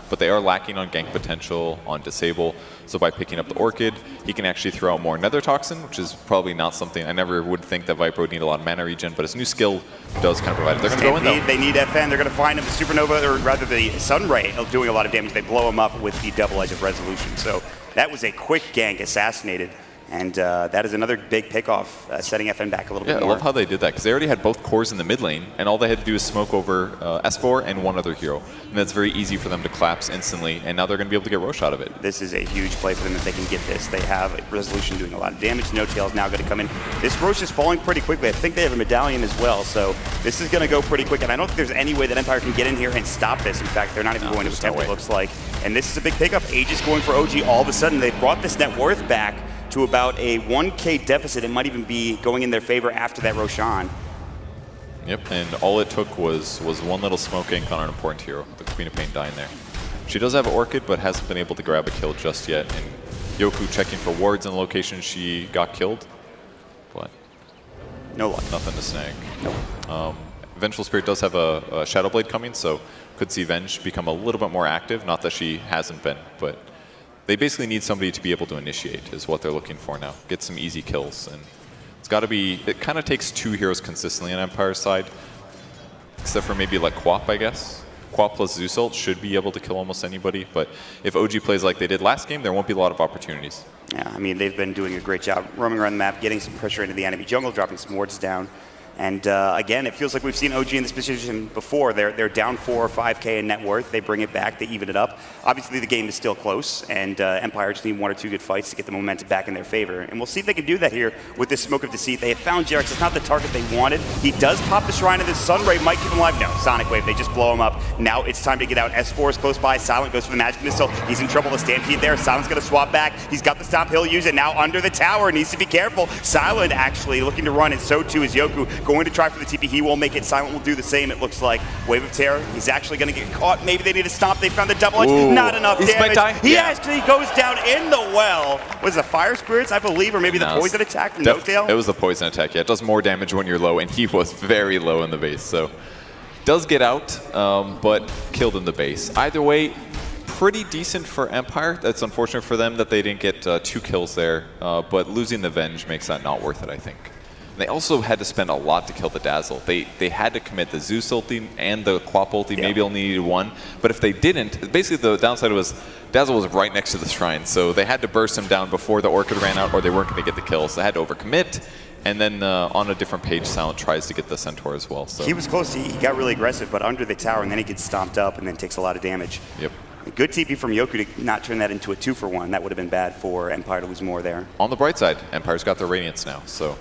But they are lacking on gank potential, on disable. So by picking up the Orchid, he can actually throw out more Nether Toxin, which is probably not something I never would think that Viper would need a lot of mana regen, but his new skill does kind of provide it. They're going to go in though. They need FN. They're going to find him. The Supernova, or rather the Sunray, doing a lot of damage. They blow him up with the double edge of Resolution. So that was a quick gank, assassinated. And that is another big pickoff, setting FN back a little bit more. I love how they did that, because they already had both cores in the mid lane, and all they had to do is smoke over S4 and one other hero. And that's very easy for them to collapse instantly, and now they're going to be able to get Roche out of it. This is a huge play for them if they can get this. They have Resolution doing a lot of damage. No-Tail is now going to come in. This Roche is falling pretty quickly. I think they have a medallion as well, so this is going to go pretty quick. And I don't think there's any way that Empire can get in here and stop this. In fact, they're not even going to attempt, it looks like. And this is a big pickup. Aegis going for OG. All of a sudden, they brought this net worth back to about a 1K deficit. It might even be going in their favor after that Roshan. Yep, and all it took was one little smoke ink on an important hero, the Queen of Pain dying there. She does have Orchid, but hasn't been able to grab a kill just yet. And Yoku checking for wards in the location she got killed, but no luck. Nothing to snag. Nope. Vengeful Spirit does have a Shadow Blade coming, so could see Venge become a little bit more active. Not that she hasn't been, but they basically need somebody to be able to initiate is what they're looking for now. Get some easy kills. And it's got to be, it kind of takes two heroes consistently on Empire's side, except for maybe like Quap, I guess. Quap plus Zeus ult should be able to kill almost anybody, but if OG plays like they did last game, there won't be a lot of opportunities. Yeah, I mean, they've been doing a great job roaming around the map, getting some pressure into the enemy jungle, dropping some wards down. And again, it feels like we've seen OG in this position before. They're down 4 or 5K in net worth. They bring it back. They even it up. Obviously, the game is still close, and Empire just need 1 or 2 good fights to get the momentum back in their favor. And we'll see if they can do that here with this Smoke of Deceit. They have found Jerax. It's not the target they wanted. He does pop the Shrine of the Sunray. Might keep him alive. No, Sonic Wave. They just blow him up. Now it's time to get out. S4 is close by. Silent goes for the Magic Missile. He's in trouble. The Stampede there. Silent's going to swap back. He's got the Stomp. He'll use it now under the tower. Needs to be careful. Silent actually looking to run, and so too is Yoku. Going to try for the TP. He won't make it. Silent will do the same, it looks like. Wave of Terror. He's actually going to get caught. Maybe they need to stomp. They found the double edge. Ooh. Not enough damage. He yeah. actually goes down in the well. Was it Fire Spirits, I believe, or maybe the poison attack from No-Tail? It was the poison attack, yeah. It does more damage when you're low, and he was very low in the base. So does get out, but killed in the base. Either way, pretty decent for Empire. That's unfortunate for them that they didn't get 2 kills there, but losing the Venge makes that not worth it, I think. They also had to spend a lot to kill the Dazzle. They had to commit the Zeus ulti and the Quap ulti, maybe only needed 1. But if they didn't, basically the downside was Dazzle was right next to the Shrine, so they had to burst him down before the Orchid ran out or they weren't going to get the kills. They had to overcommit, And then on a different page, Silent tries to get the Centaur as well. So he was close. He got really aggressive, but under the tower, and then he gets stomped up and then takes a lot of damage. Yep. Good TP from Yoku to not turn that into a 2-for-1. That would have been bad for Empire to lose more there. On the bright side, Empire's got their Radiance now, so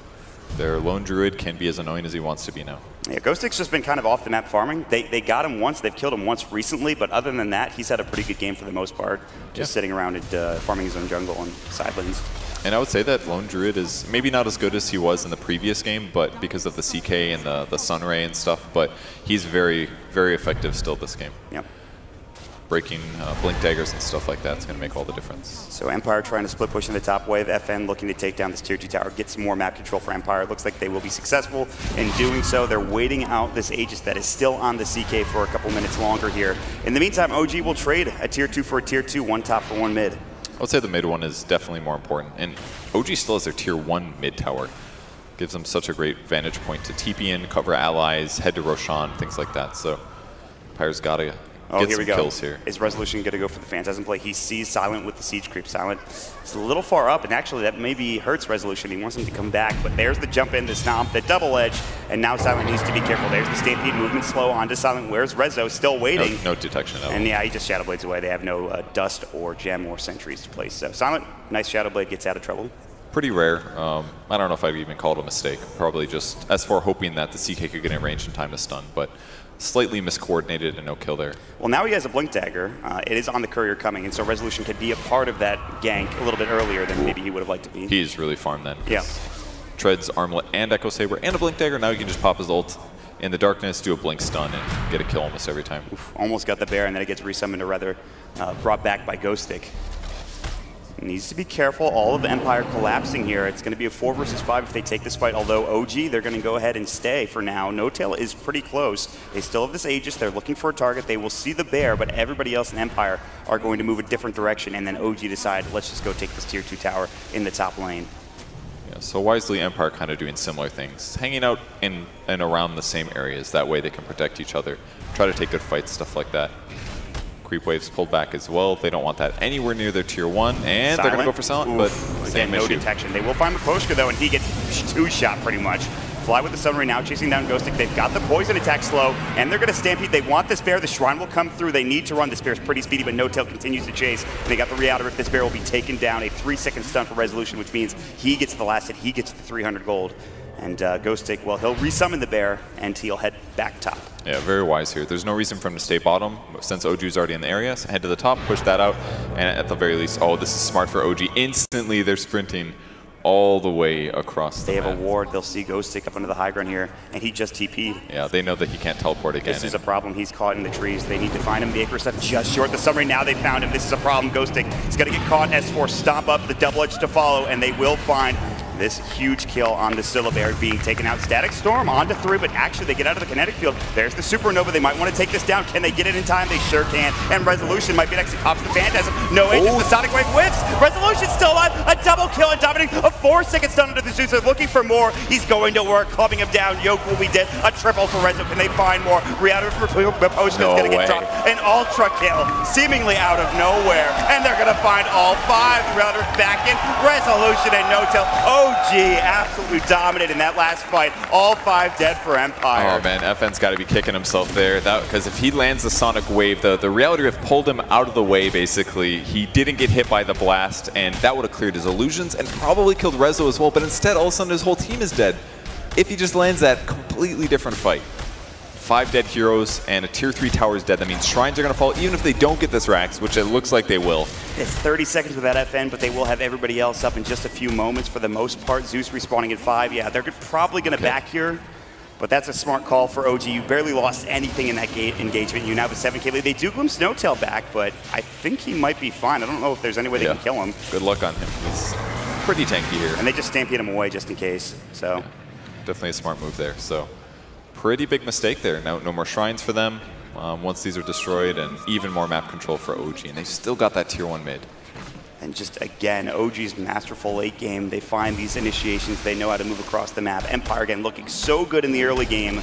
their lone druid can be as annoying as he wants to be now. Yeah, Ghostic's just been kind of off the map farming. They got him once, they've killed him once recently, but other than that, he's had a pretty good game for the most part, just sitting around and farming his own jungle and side lanes. And I would say that Lone Druid is maybe not as good as he was in the previous game, but because of the CK and the Sunray and stuff, but he's very, very effective still this game. Yep. Breaking Blink Daggers and stuff like that is going to make all the difference. So Empire trying to split push in the top wave. FN looking to take down this tier 2 tower, get some more map control for Empire. It looks like they will be successful in doing so. They're waiting out this Aegis that is still on the CK for a couple minutes longer here. In the meantime, OG will trade a tier 2 for a tier 2, one top for one mid. I would say the mid one is definitely more important. And OG still has their tier 1 mid tower. Gives them such a great vantage point to TP in, cover allies, head to Roshan, things like that. So Empire's got to get some kills here. Is Resolution going to go for the Phantasm play? He sees Silent with the siege creep. Silent is a little far up, and actually that maybe hurts Resolution. He wants him to come back, but there's the jump in, the stomp, the double edge, and now Silent needs to be careful. There's the Stampede movement slow onto Silent. Where's Rezo? Still waiting. No detection at all. And yeah, he just Shadow Blades away. They have no dust or gem or sentries to place. So Silent, nice Shadow Blade, gets out of trouble. Pretty rare. I don't know if I'd even call it a mistake. Probably just S4 hoping that the CK could get in range in time to stun, but slightly miscoordinated and no kill there. Well, now he has a Blink Dagger. It is on the courier coming, and so Resolution could be a part of that gank a little bit earlier than maybe he would have liked to be. He's really farmed then. Yeah. Treads, Armlet, and Echo Saber, and a Blink Dagger. Now he can just pop his ult in the darkness, do a Blink stun, and get a kill almost every time. Oof, almost got the bear, and then it gets resummoned, or rather brought back by Ghostic. Needs to be careful. All of Empire collapsing here. It's going to be a 4 versus 5 if they take this fight, although OG, they're going to go ahead and stay for now. No Tail is pretty close. They still have this Aegis. They're looking for a target. They will see the bear, but everybody else in Empire are going to move a different direction, and then OG decide, let's just go take this tier 2 tower in the top lane. Yeah, so wisely, Empire kind of doing similar things. Hanging out in and around the same areas. That way they can protect each other. Try to take good fights, stuff like that. Creep waves pulled back as well. They don't want that anywhere near their tier 1, and Silent. They're going to go for Silent, but again, no detection. They will find Makoshka though, and he gets 2-shot pretty much. Fly with the Sunray now, chasing down Ghostic. They've got the poison attack slow, and they're going to Stampede. They want this bear. The Shrine will come through. They need to run. This bear's pretty speedy, but No Tail continues to chase. And they got the Reouter. If this bear will be taken down, a 3-second stun for Resolution, which means he gets the last hit. He gets the 300 gold. And Ghostic, well, he'll resummon the bear, and he'll head back top. Yeah, very wise here. There's no reason for him to stay bottom, since OG's already in the area. So head to the top, push that out, and at the very least, oh, this is smart for OG. Instantly, they're sprinting all the way across the map. They have map. a ward. They'll see Ghostic up under the high ground here, and he just TP'd. Yeah, they know that he can't teleport again. This is a problem. He's caught in the trees. They need to find him. The Acre stuff just short. The Summary, now they found him. This is a problem. Ghostic is going to get caught. S4 stomp up, the double edge to follow, and they will find this huge kill on the Syllabear being taken out. Static Storm onto 3, but actually they get out of the kinetic field. There's the Supernova. They might want to take this down. Can they get it in time? They sure can. And Resolution might be next to pops the Phantasm. No Aegis. The Sonic Wave whiffs. Resolution still alive. A double kill and dominating. A 4-second stun under the Zeus. They're looking for more. He's going to work, clubbing him down. Yoke will be dead. A triple for Rezo. Can they find more? Reouter for Potion is going to get dropped. An ultra kill, seemingly out of nowhere. And they're going to find all 5. Reouter back in. Resolution and No Tail. OG absolutely dominated in that last fight. All 5 dead for Empire. Oh man, FN's got to be kicking himself there. Because if he lands the Sonic Wave, the Reality Rift pulled him out of the way basically. He didn't get hit by the blast, and that would have cleared his illusions and probably killed Rezo as well. But instead, all of a sudden, his whole team is dead. If he just lands that completely different fight. 5 dead heroes and a tier 3 tower is dead. That means shrines are going to fall even if they don't get this Rax, which it looks like they will. It's 30 seconds without FN, but they will have everybody else up in just a few moments for the most part. Zeus respawning at 5. Yeah, they're probably going to back here, but that's a smart call for OG. You barely lost anything in that engagement. You now have a 7K lead. They do glimpse No Tail back, but I think he might be fine. I don't know if there's any way they can kill him. Good luck on him. He's pretty tanky here. And they just stampede him away just in case. So yeah, definitely a smart move there. So pretty big mistake there. No more shrines for them once these are destroyed, and even more map control for OG. And they still got that tier 1 mid. And just again, OG's masterful late game. They find these initiations. They know how to move across the map. Empire again looking so good in the early game.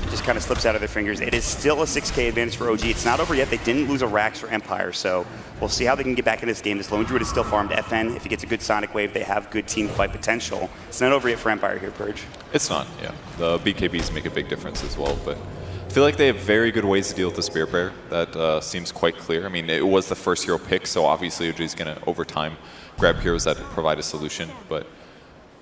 Just kind of slips out of their fingers. It is still a 6K advantage for OG. It's not over yet. They didn't lose a Rax for Empire, so we'll see how they can get back in this game. This Lone Druid is still farmed FN. If he gets a good Sonic Wave, they have good team fight potential. It's not over yet for Empire here, Purge. It's not, yeah. The BKBs make a big difference as well, but I feel like they have very good ways to deal with the Spirit Bear. That seems quite clear. I mean, it was the first hero pick, so obviously OG is going to, over time, grab heroes that provide a solution, but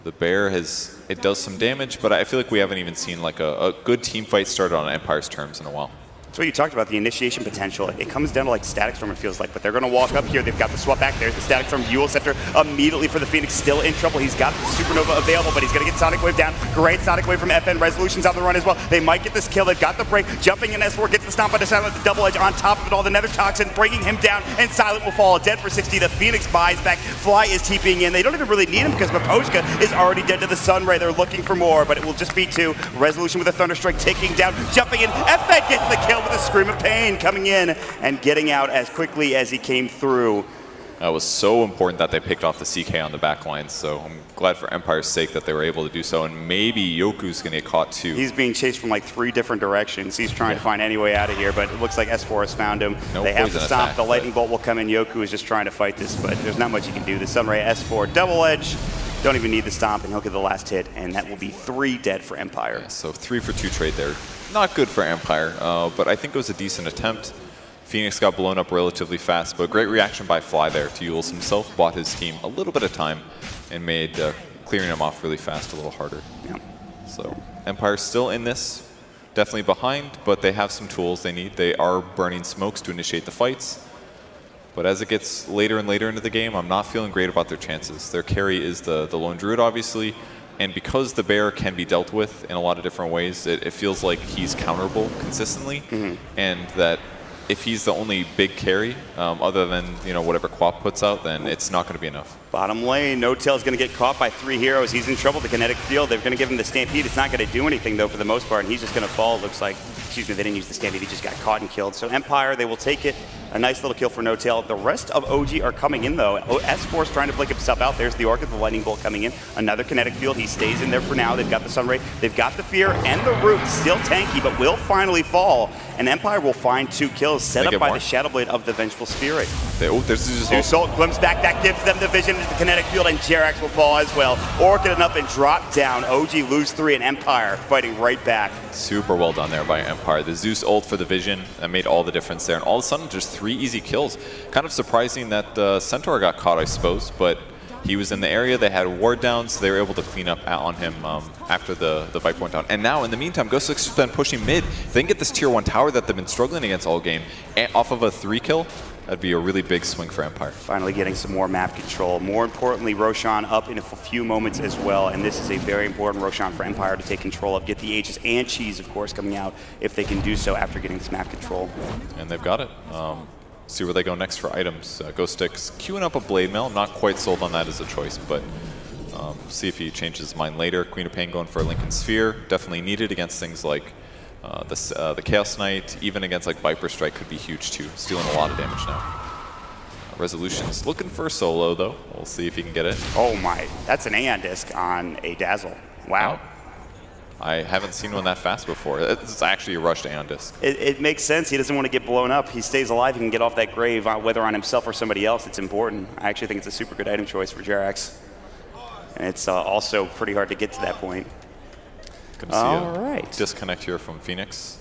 the bear it does some damage, but I feel like we haven't even seen like a good team fight started on Empire's terms in a while. That's what you talked about, the initiation potential. It comes down to like Static Storm, it feels like, but they're going to walk up here. They've got the swap back. There's the Static Storm. Dual Scepter immediately for the Phoenix, still in trouble. He's got the Supernova available, but he's going to get Sonic Wave down. Great Sonic Wave from FN. Resolution's on the run as well. They might get this kill. They've got the break. Jumping in S4, gets the stomp by the Silent with the double edge on top of it all. The Nether Toxin bringing him down, and Silent will fall dead for 60. The Phoenix buys back. Fly is TPing in. They don't even really need him because Mapochka is already dead to the Sunray. They're looking for more, but it will just be 2. Resolution with a Thunderstrike taking down. Jumping in. FN gets the kill with a Scream of Pain, coming in and getting out as quickly as he came through. That was so important that they picked off the CK on the back line, so I'm glad for Empire's sake that they were able to do so, and maybe Yoku's going to get caught too. He's being chased from like 3 different directions. He's trying to find any way out of here, but it looks like S4 has found him. They have to stop. The Lightning Bolt will come in. Yoku is just trying to fight this, but there's not much he can do. The Sunray S4 double edge. Don't even need the stomp, and he'll get the last hit, and that will be 3 dead for Empire. Yeah, so 3 for 2 trade there. Not good for Empire, but I think it was a decent attempt. Phoenix got blown up relatively fast, but great reaction by Fly there to Yules himself. Bought his team a little bit of time and made clearing him off really fast a little harder. Yeah. So Empire's still in this, definitely behind, but they have some tools they need. They are burning smokes to initiate the fights. But as it gets later and later into the game, I'm not feeling great about their chances. Their carry is the Lone Druid, obviously, and because the bear can be dealt with in a lot of different ways, it feels like he's counterable consistently, and that if he's the only big carry, other than whatever Quap puts out, then it's not going to be enough. Bottom lane, No-Tail's going to get caught by 3 heroes. He's in trouble. The kinetic field, they're going to give him the Stampede. It's not going to do anything, though, for the most part, and he's just going to fall. It looks like, excuse me, they didn't use the Stampede. He just got caught and killed. So Empire, they will take it. A nice little kill for No-Tail. The rest of OG are coming in, though. S4's trying to blink himself out. There's the Orchid, the Lightning Bolt coming in. Another kinetic field. He stays in there for now. They've got the Sunray. They've got the Fear and the Root. Still tanky, but will finally fall. And Empire will find 2 kills set up by the Shadow Blade of the Vengeful Spirit. There's Zeus Ult glimpse back. That gives them the vision into the kinetic field, and Jerax will fall as well. Orchid up and drop down. OG lose 3, and Empire fighting right back. Super well done there by Empire. The Zeus ult for the vision, that made all the difference there. And all of a sudden, just 3 easy kills. Kind of surprising that Centaur got caught, I suppose, but he was in the area. They had ward down, so they were able to clean up on him after the fight went down. And now, in the meantime, Ghost 6 has been pushing mid. If they can get this tier 1 tower that they've been struggling against all game off of a 3 kill, that'd be a really big swing for Empire. Finally getting some more map control. More importantly, Roshan up in a few moments as well, and this is a very important Roshan for Empire to take control of. Get the Aegis and Cheese, of course, coming out if they can do so after getting this map control. And they've got it. See where they go next for items. Ghost 6 queuing up a Blade Mail. Not quite sold on that as a choice, but see if he changes his mind later. Queen of Pain going for a Lincoln Sphere. Definitely needed against things like the Chaos Knight. Even against like Viper Strike could be huge too. Stealing a lot of damage now. Resolution's looking for a solo though. We'll see if he can get it. Oh my, that's an Aeon Disc on a Dazzle. Wow. I haven't seen one that fast before. It's actually a rushed Aeon Disc. It makes sense. He doesn't want to get blown up. He stays alive. He can get off that grave, whether on himself or somebody else. It's important. I actually think it's a super good item choice for Jerax. And it's also pretty hard to get to that point. Gonna see a disconnect here from Phoenix.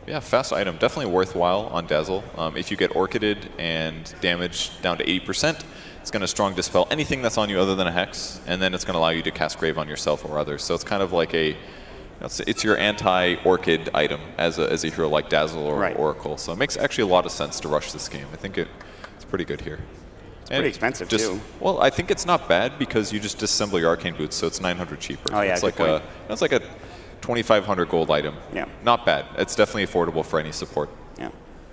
Yeah, fast item. Definitely worthwhile on Dazzle. If you get Orchided and damage down to 80%, it's going to strong dispel anything that's on you other than a Hex, and then it's going to allow you to cast Grave on yourself or others. So it's kind of like it's your anti-Orchid item as a hero like Dazzle or Oracle. So it makes actually a lot of sense to rush this game. I think it's pretty good here. It's pretty expensive too. Well, I think it's not bad because you just disassemble your Arcane Boots, so it's 900 cheaper. Oh yeah, it's like a 2,500 gold item. Yeah. Not bad. It's definitely affordable for any support. Yeah.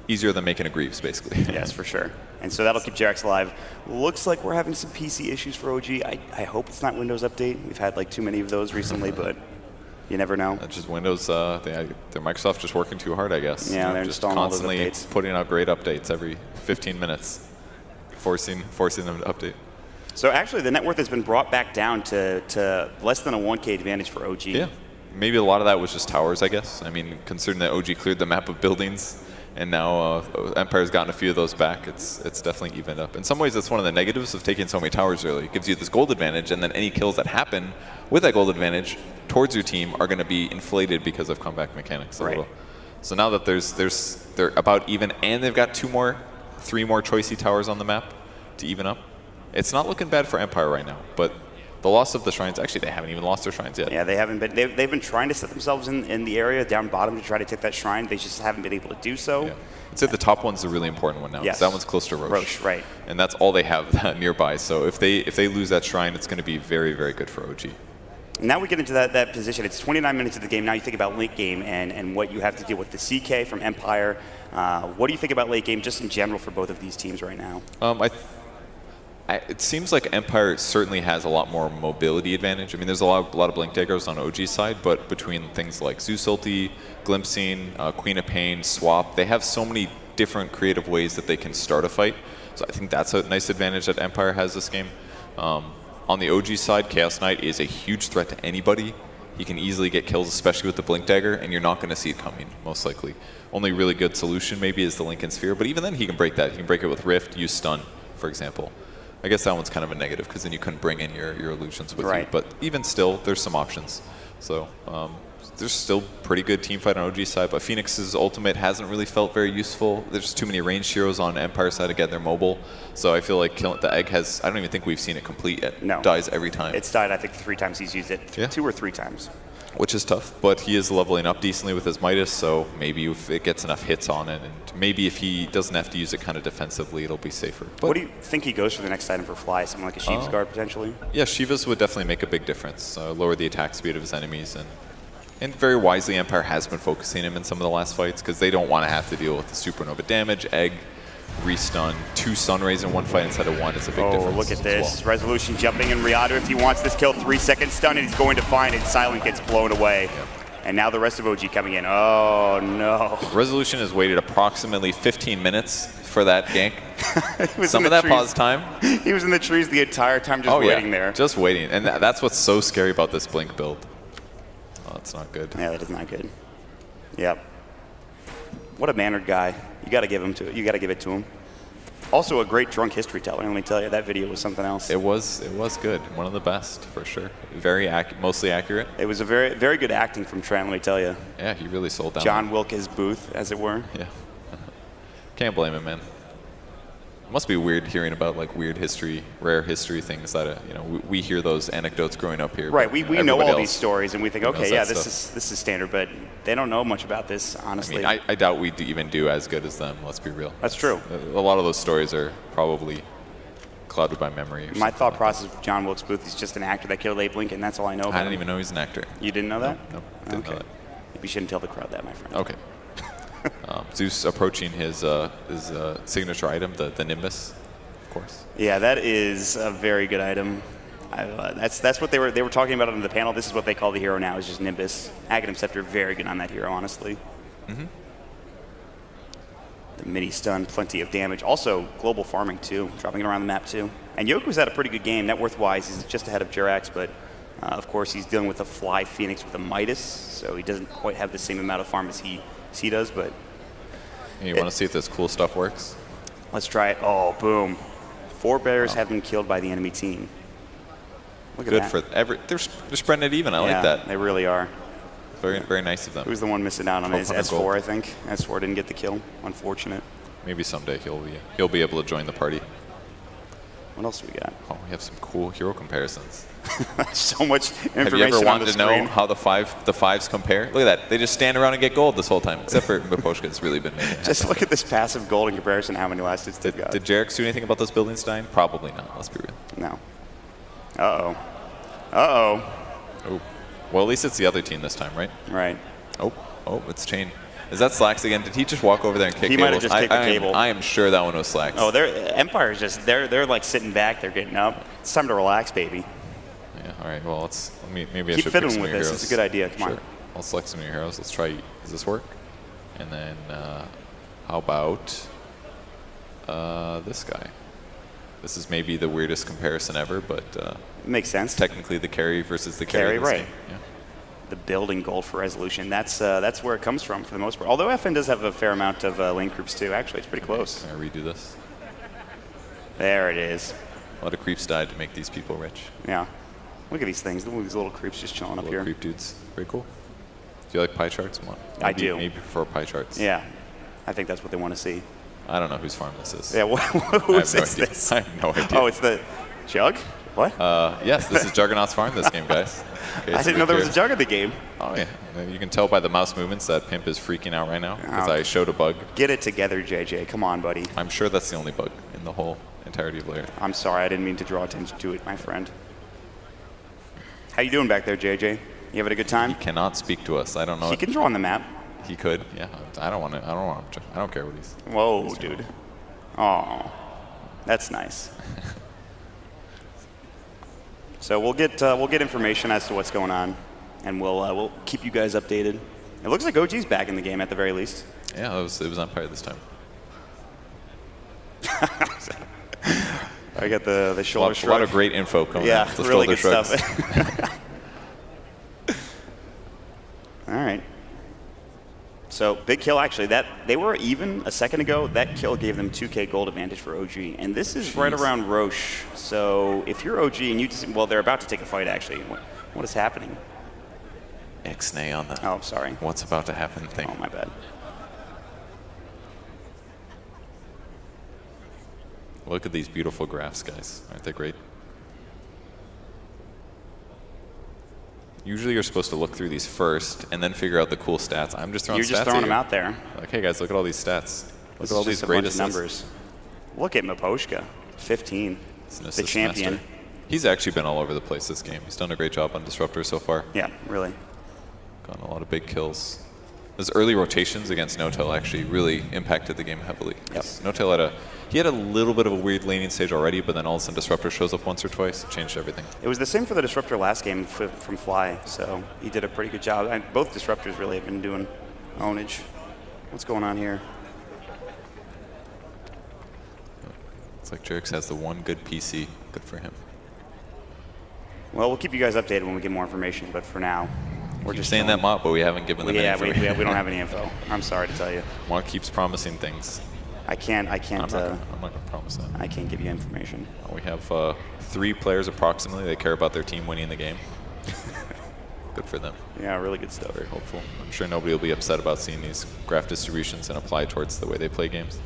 Easier than making a Greaves, basically. Yes, for sure. And so that'll keep Jerax alive. Looks like we're having some PC issues for OG. I hope it's not Windows Update. We've had like too many of those recently, but you never know. That's just Windows. Their Microsoft just working too hard, I guess. Yeah, they're just installing constantly all those updates. putting out great updates every 15 minutes, forcing them to update. So actually, the net worth has been brought back down to less than a 1K advantage for OG. Yeah. maybe a lot of that was just towers, I guess. I mean, considering that OG cleared the map of buildings, and now Empire's gotten a few of those back, it's definitely evened up. In some ways, that's one of the negatives of taking so many towers early. It gives you this gold advantage, and then any kills that happen with that gold advantage towards your team are going to be inflated because of comeback mechanics a little. So now that they're about even, and they've got 3 more choicey towers on the map to even up, it's not looking bad for Empire right now. But the loss of the shrines, actually, they haven't even lost their shrines yet. Yeah, they haven't been. They've been trying to set themselves in the area down bottom to try to take that shrine. They just haven't been able to do so. Yeah. I'd say the top one's a really important one now. Yes. That one's close to Roche. Roche, right. And that's all they have nearby. So if they lose that shrine, it's going to be very, very good for OG. Now we get into that position. It's 29 minutes of the game. Now you think about late game and what you have to deal with the CK from Empire. What do you think about late game just in general for both of these teams right now? It seems like Empire certainly has a lot more mobility advantage. I mean, there's a lot of Blink Daggers on OG's side, but between things like Zeus Ulti, Glimpsing, Queen of Pain, Swap, they have so many different creative ways that they can start a fight. So I think that's a nice advantage that Empire has this game. On the OG side, Chaos Knight is a huge threat to anybody. He can easily get kills, especially with the Blink Dagger, and you're not going to see it coming, most likely. Only really good solution maybe is the Lincoln Sphere, but even then he can break that. He can break it with Rift, use Stun, for example. I guess that one's kind of a negative because then you couldn't bring in your illusions with you. But even still, there's some options. So there's still pretty good team fight on OG side, but Phoenix's ultimate hasn't really felt very useful. There's too many ranged heroes on Empire side to get their mobile. So I feel like the egg has, I don't even think we've seen it complete yet. No. Dies every time. It's died, I think, 3 times he's used it. Yeah. 2 or 3 times. Which is tough, but he is leveling up decently with his Midas, so maybe if it gets enough hits on it, and maybe if he doesn't have to use it kind of defensively, it'll be safer. But what do you think he goes for the next item for Fly? Something like a Shiva's Guard, potentially? Yeah, Shiva's would definitely make a big difference. Lower the attack speed of his enemies, and very wisely, Empire has been focusing him in some of the last fights, because they don't want to have to deal with the supernova damage, egg, restun, 2 Sun Rays in one fight instead of 1 is a big difference. Oh, look at this. Well. Resolution jumping in Riata if he wants this kill. 3-second stun, and he's going to find it. Silent gets blown away. Yep. And now the rest of OG coming in. Oh, no. Resolution has waited approximately 15 minutes for that gank. Some of that pause time. He was in the trees the entire time just waiting there. Just waiting. And that's what's so scary about this Blink build. Oh, that's not good. Yeah, that is not good. Yep. What a mannered guy. You got to give it to him. Also a great drunk history teller. Let me tell you, that video was something else. It was good. One of the best, for sure. Mostly accurate. It was a very, very good acting from Trent, let me tell you. Yeah, he really sold down. John Wilkes Booth, as it were. Yeah. Can't blame him, man. It must be weird hearing about like weird history, rare history things that we hear those anecdotes growing up here. Right, we know all these stories and we think, okay, yeah, this is standard, but they don't know much about this, honestly. I mean, I doubt we even do as good as them. Let's be real. That's true. A lot of those stories are probably clouded by memory. My thought process with John Wilkes Booth is just an actor that killed Abe Lincoln. That's all I know about him. I didn't even know he's an actor. You didn't know that? No, didn't know that. Maybe you shouldn't tell the crowd that, my friend. Okay. Zeus approaching his signature item, the Nimbus. Of course. Yeah, that is a very good item. That's what they were talking about on the panel. This is what they call the hero now, is just Nimbus. Aghanim Scepter, very good on that hero, honestly. Mm-hmm. The mini stun, plenty of damage. Also, global farming too, dropping it around the map too. And Yoku's had a pretty good game. Net worth-wise, he's just ahead of Jirax, but of course he's dealing with a Fly Phoenix with a Midas, so he doesn't quite have the same amount of farm as he does. But you want to see if this cool stuff works? Let's try it. Oh, boom. 4 bears have been killed by the enemy team. Look at that. Good for they're spreading it even. I like that. They really are. Very, very nice of them. Who's the one missing out on his S4, gold. I think. S4 didn't get the kill. Unfortunate. Maybe someday he'll be able to join the party. What else do we got? Oh, we have some cool hero comparisons. So much information. Have you ever wanted to know how the fives compare? Look at that. They just stand around and get gold this whole time. Except for Miposhka, it's really been made. Just look at this passive gold in comparison to how many last hits they've got. Did Jirax do anything about those buildings dying? Probably not. Let's be real. No. Uh-oh. Uh-oh. Oh. Well, at least it's the other team this time, right? Right. Oh, it's Chain. Is that Slacks again? Did he just walk over there and kick cables? He might have just kicked the cable. I am sure that one was Slacks. Oh, Empire's just, they're like sitting back, they're getting up. It's time to relax, baby. Yeah, all right, well, maybe I keep should fiddling pick some with of your this. heroes. It's a good idea. Come on. I'll select some of your heroes. Let's try, does this work? And then how about this guy? This is maybe the weirdest comparison ever, but makes sense. Technically the carry versus the carry. Right. Yeah. the building gold for Resolution. That's where it comes from for the most part. Although FN does have a fair amount of lane creeps too. Actually, it's pretty close. Can I redo this? There it is. A lot of creeps died to make these people rich. Yeah. Look at these things. Look at these little creeps just chilling up here. Creep dudes. Very cool. Do you like pie charts? I do. Maybe prefer pie charts. Yeah. I think that's what they want to see. I don't know whose farm this is. Yeah, whose is this? I have no idea. Oh, it's the Jug? What? Yes, this is Juggernaut's farm this game, guys. Okay, I didn't know there was a Jug in the game. Oh, yeah. You can tell by the mouse movements that Pimp is freaking out right now because I showed a bug. Get it together, JJ. Come on, buddy. I'm sure that's the only bug in the whole entirety of Lair. I'm sorry. I didn't mean to draw attention to it, my friend. How you doing back there, JJ? You having a good time? He cannot speak to us. I don't know. He can draw on the map. He could. Yeah. I don't want to. I don't care what he's. Whoa, dude. Oh, that's nice. So we'll get information as to what's going on, and we'll keep you guys updated. It looks like OG's back in the game at the very least. Yeah, it was Empire this time. I got the shoulder shrug. A lot of great info coming out. Yeah, really good stuff. All right. So big kill, actually. They were even a second ago. That kill gave them 2K gold advantage for OG, and this is right around Roche. So if you're OG and you just, well, they're about to take a fight actually. What is happening? Ixnay on the. Oh, sorry. What's about to happen thing. Oh, my bad. Look at these beautiful graphs, guys. Aren't they great? Usually you're supposed to look through these first and then figure out the cool stats. I'm just throwing stats. You're just throwing them out there. Like, hey guys, look at all these stats. Look at all these great numbers. Look at Maposhka, 15, the champion. Master. He's actually been all over the place this game. He's done a great job on Disruptor so far. Yeah, really. Gotten a lot of big kills. Those early rotations against Notel actually really impacted the game heavily. Yep. Notel had a little bit of a weird laning stage already, but then all of a sudden Disruptor shows up once or twice. It changed everything. It was the same for the Disruptor last game from Fly, so he did a pretty good job. Both Disruptors really have been doing ownage. What's going on here? It's like Jerix has the one good PC. Good for him. Well, we'll keep you guys updated when we get more information, but for now, we're just saying that mop, but we haven't given them any information. Yeah, we don't have any info. I'm sorry to tell you. Mark keeps promising things. I can't. I'm not going to promise that. I can't give you information. We have 3 players approximately. They care about their team winning the game. Good for them. Yeah, really good stuff. Very hopeful. I'm sure nobody will be upset about seeing these graph distributions and apply towards the way they play games.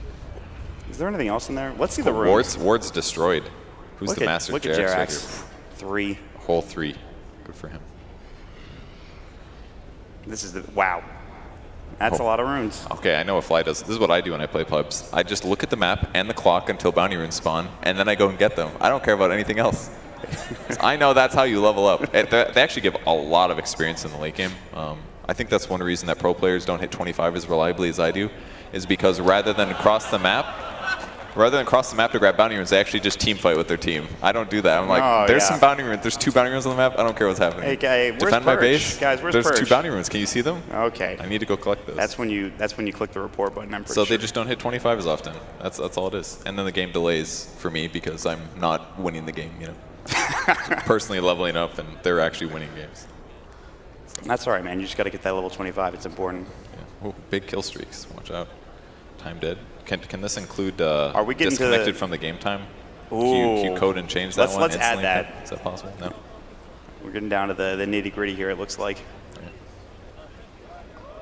Is there anything else in there? Let's see the runes. Ward's destroyed. Who's the master? Look at Jerax. 3. Whole 3. Good for him. This is the wow. That's a lot of runes. Okay, I know what Fly does. This is what I do when I play pubs. I just look at the map and the clock until bounty runes spawn, and then I go and get them. I don't care about anything else. I know that's how you level up. They actually give a lot of experience in the late game. I think that's one reason that pro players don't hit 25 as reliably as I do, is because rather than cross the map to grab bounty runes, they actually just team fight with their team. I don't do that. I'm like, there's some bounty runes. There's 2 bounty runes on the map. I don't care what's happening. Hey, where's Defend my base. Guys, where's There's Purge? 2 bounty runes. Can you see them? Okay. I need to go collect those. That's when you click the report button. I'm pretty sure. They just don't hit 25 as often. That's all it is. And then the game delays for me because I'm not winning the game. You know, personally leveling up, and they're actually winning games. So. That's all right, man. You just got to get that level 25. It's important. Yeah. Ooh, big kill streaks. Watch out. Time dead. Can this include Are we getting disconnected from the game time? Ooh. Q code and change that one? Let's add that. Is that possible? No. We're getting down to the nitty gritty here, it looks like. Yeah.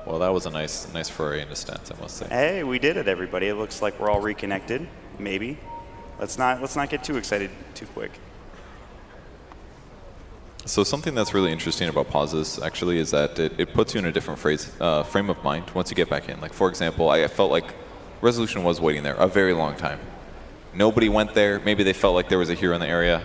Well, that was a nice foray into stats, I must say. Hey, we did it, everybody. It looks like we're all reconnected. Maybe. Let's not get too excited too quick. So something that's really interesting about pauses, actually, is that it puts you in a different frame of mind once you get back in. Like, for example, I felt like Resolution was waiting there a very long time. Nobody went there. Maybe they felt like there was a hero in the area.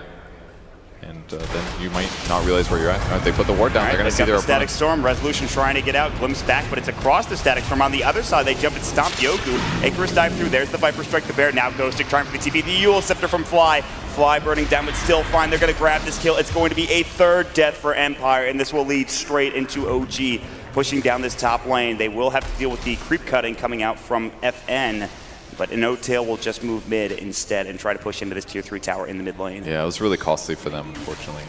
And then you might not realize where you're at. Right, they put the ward down. They're going to see their Static Storm. Resolution trying to get out. Glimpse back, but it's across the Static Storm. On the other side, they jump and stomp Yoku. Icarus dive through. There's the Viper Strike the Bear. Now Ghostic trying for the TP. The Eul Scepter from Fly. Fly burning down, but still fine. They're going to grab this kill. It's going to be a 3rd death for Empire, and this will lead straight into OG. Pushing down this top lane. They will have to deal with the creep cutting coming out from FN. But No-Tail will just move mid instead and try to push into this tier 3 tower in the mid lane. Yeah, it was really costly for them, unfortunately.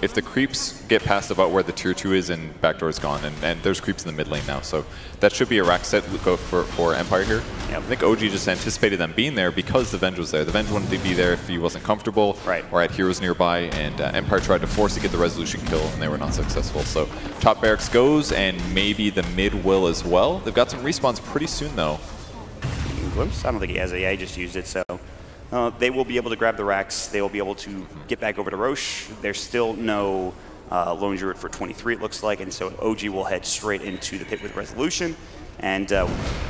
If the creeps get past about where the tier 2 is and backdoor is gone, and there's creeps in the mid lane now, so that should be a rack set go for Empire here. Yep. I think OG just anticipated them being there because the Venge was there. The Venge wanted to be there if he wasn't comfortable or had heroes nearby, and Empire tried to force to get the resolution kill, and they were not successful. So top barracks goes, and maybe the mid will as well. They've got some respawns pretty soon, though. Glimpse? I don't think he has it. Yeah, he just used it, so they will be able to grab the racks. They will be able to get back over to Roche. There's still no Lone Druid for 23, it looks like, and so OG will head straight into the pit with resolution. And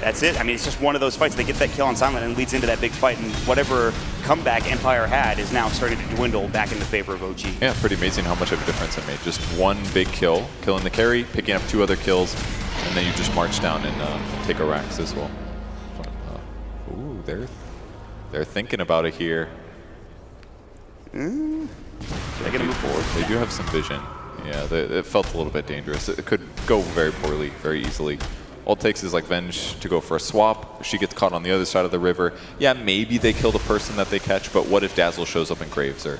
that's it. I mean, it's just one of those fights. They get that kill on Silent and it leads into that big fight, and whatever comeback Empire had is now starting to dwindle back in the favor of OG. Yeah, pretty amazing how much of a difference it made. Just one big kill, killing the carry, picking up 2 other kills, and then you just march down and take a racks as well. Ooh, they're thinking about it here. They're going to move forward. They do have some vision. Yeah, it felt a little bit dangerous. It could go very poorly, very easily. All it takes is like Venge to go for a swap. She gets caught on the other side of the river. Yeah, maybe they kill the person that they catch, but what if Dazzle shows up in Graves? Or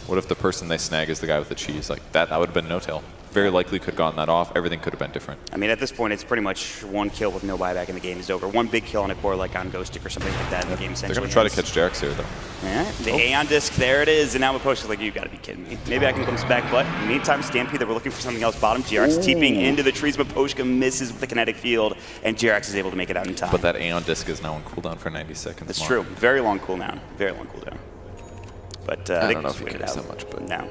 what if the person they snag is the guy with the cheese? Like that would have been No-Tail. Very likely could have gotten that off. Everything could have been different. I mean, at this point, it's pretty much one kill with no buyback and the game is over. One big kill on a core like on Ghost Stick or something like that, and the game essentially They're going to try to catch Jax here, though. Yeah, the Aeon Disc, there it is, and now Maposh is like, you got to be kidding me. Maybe I can glimpse back, but in the meantime, Stampede, they were looking for something else. Bottom, JRX teeping into the trees. Maposhka misses with the kinetic field, and JRX is able to make it out in time. But that Aeon Disc is now on cooldown for 90 seconds. That's true. Very long cooldown. Very long cooldown. But I don't know if he cares that much, but no.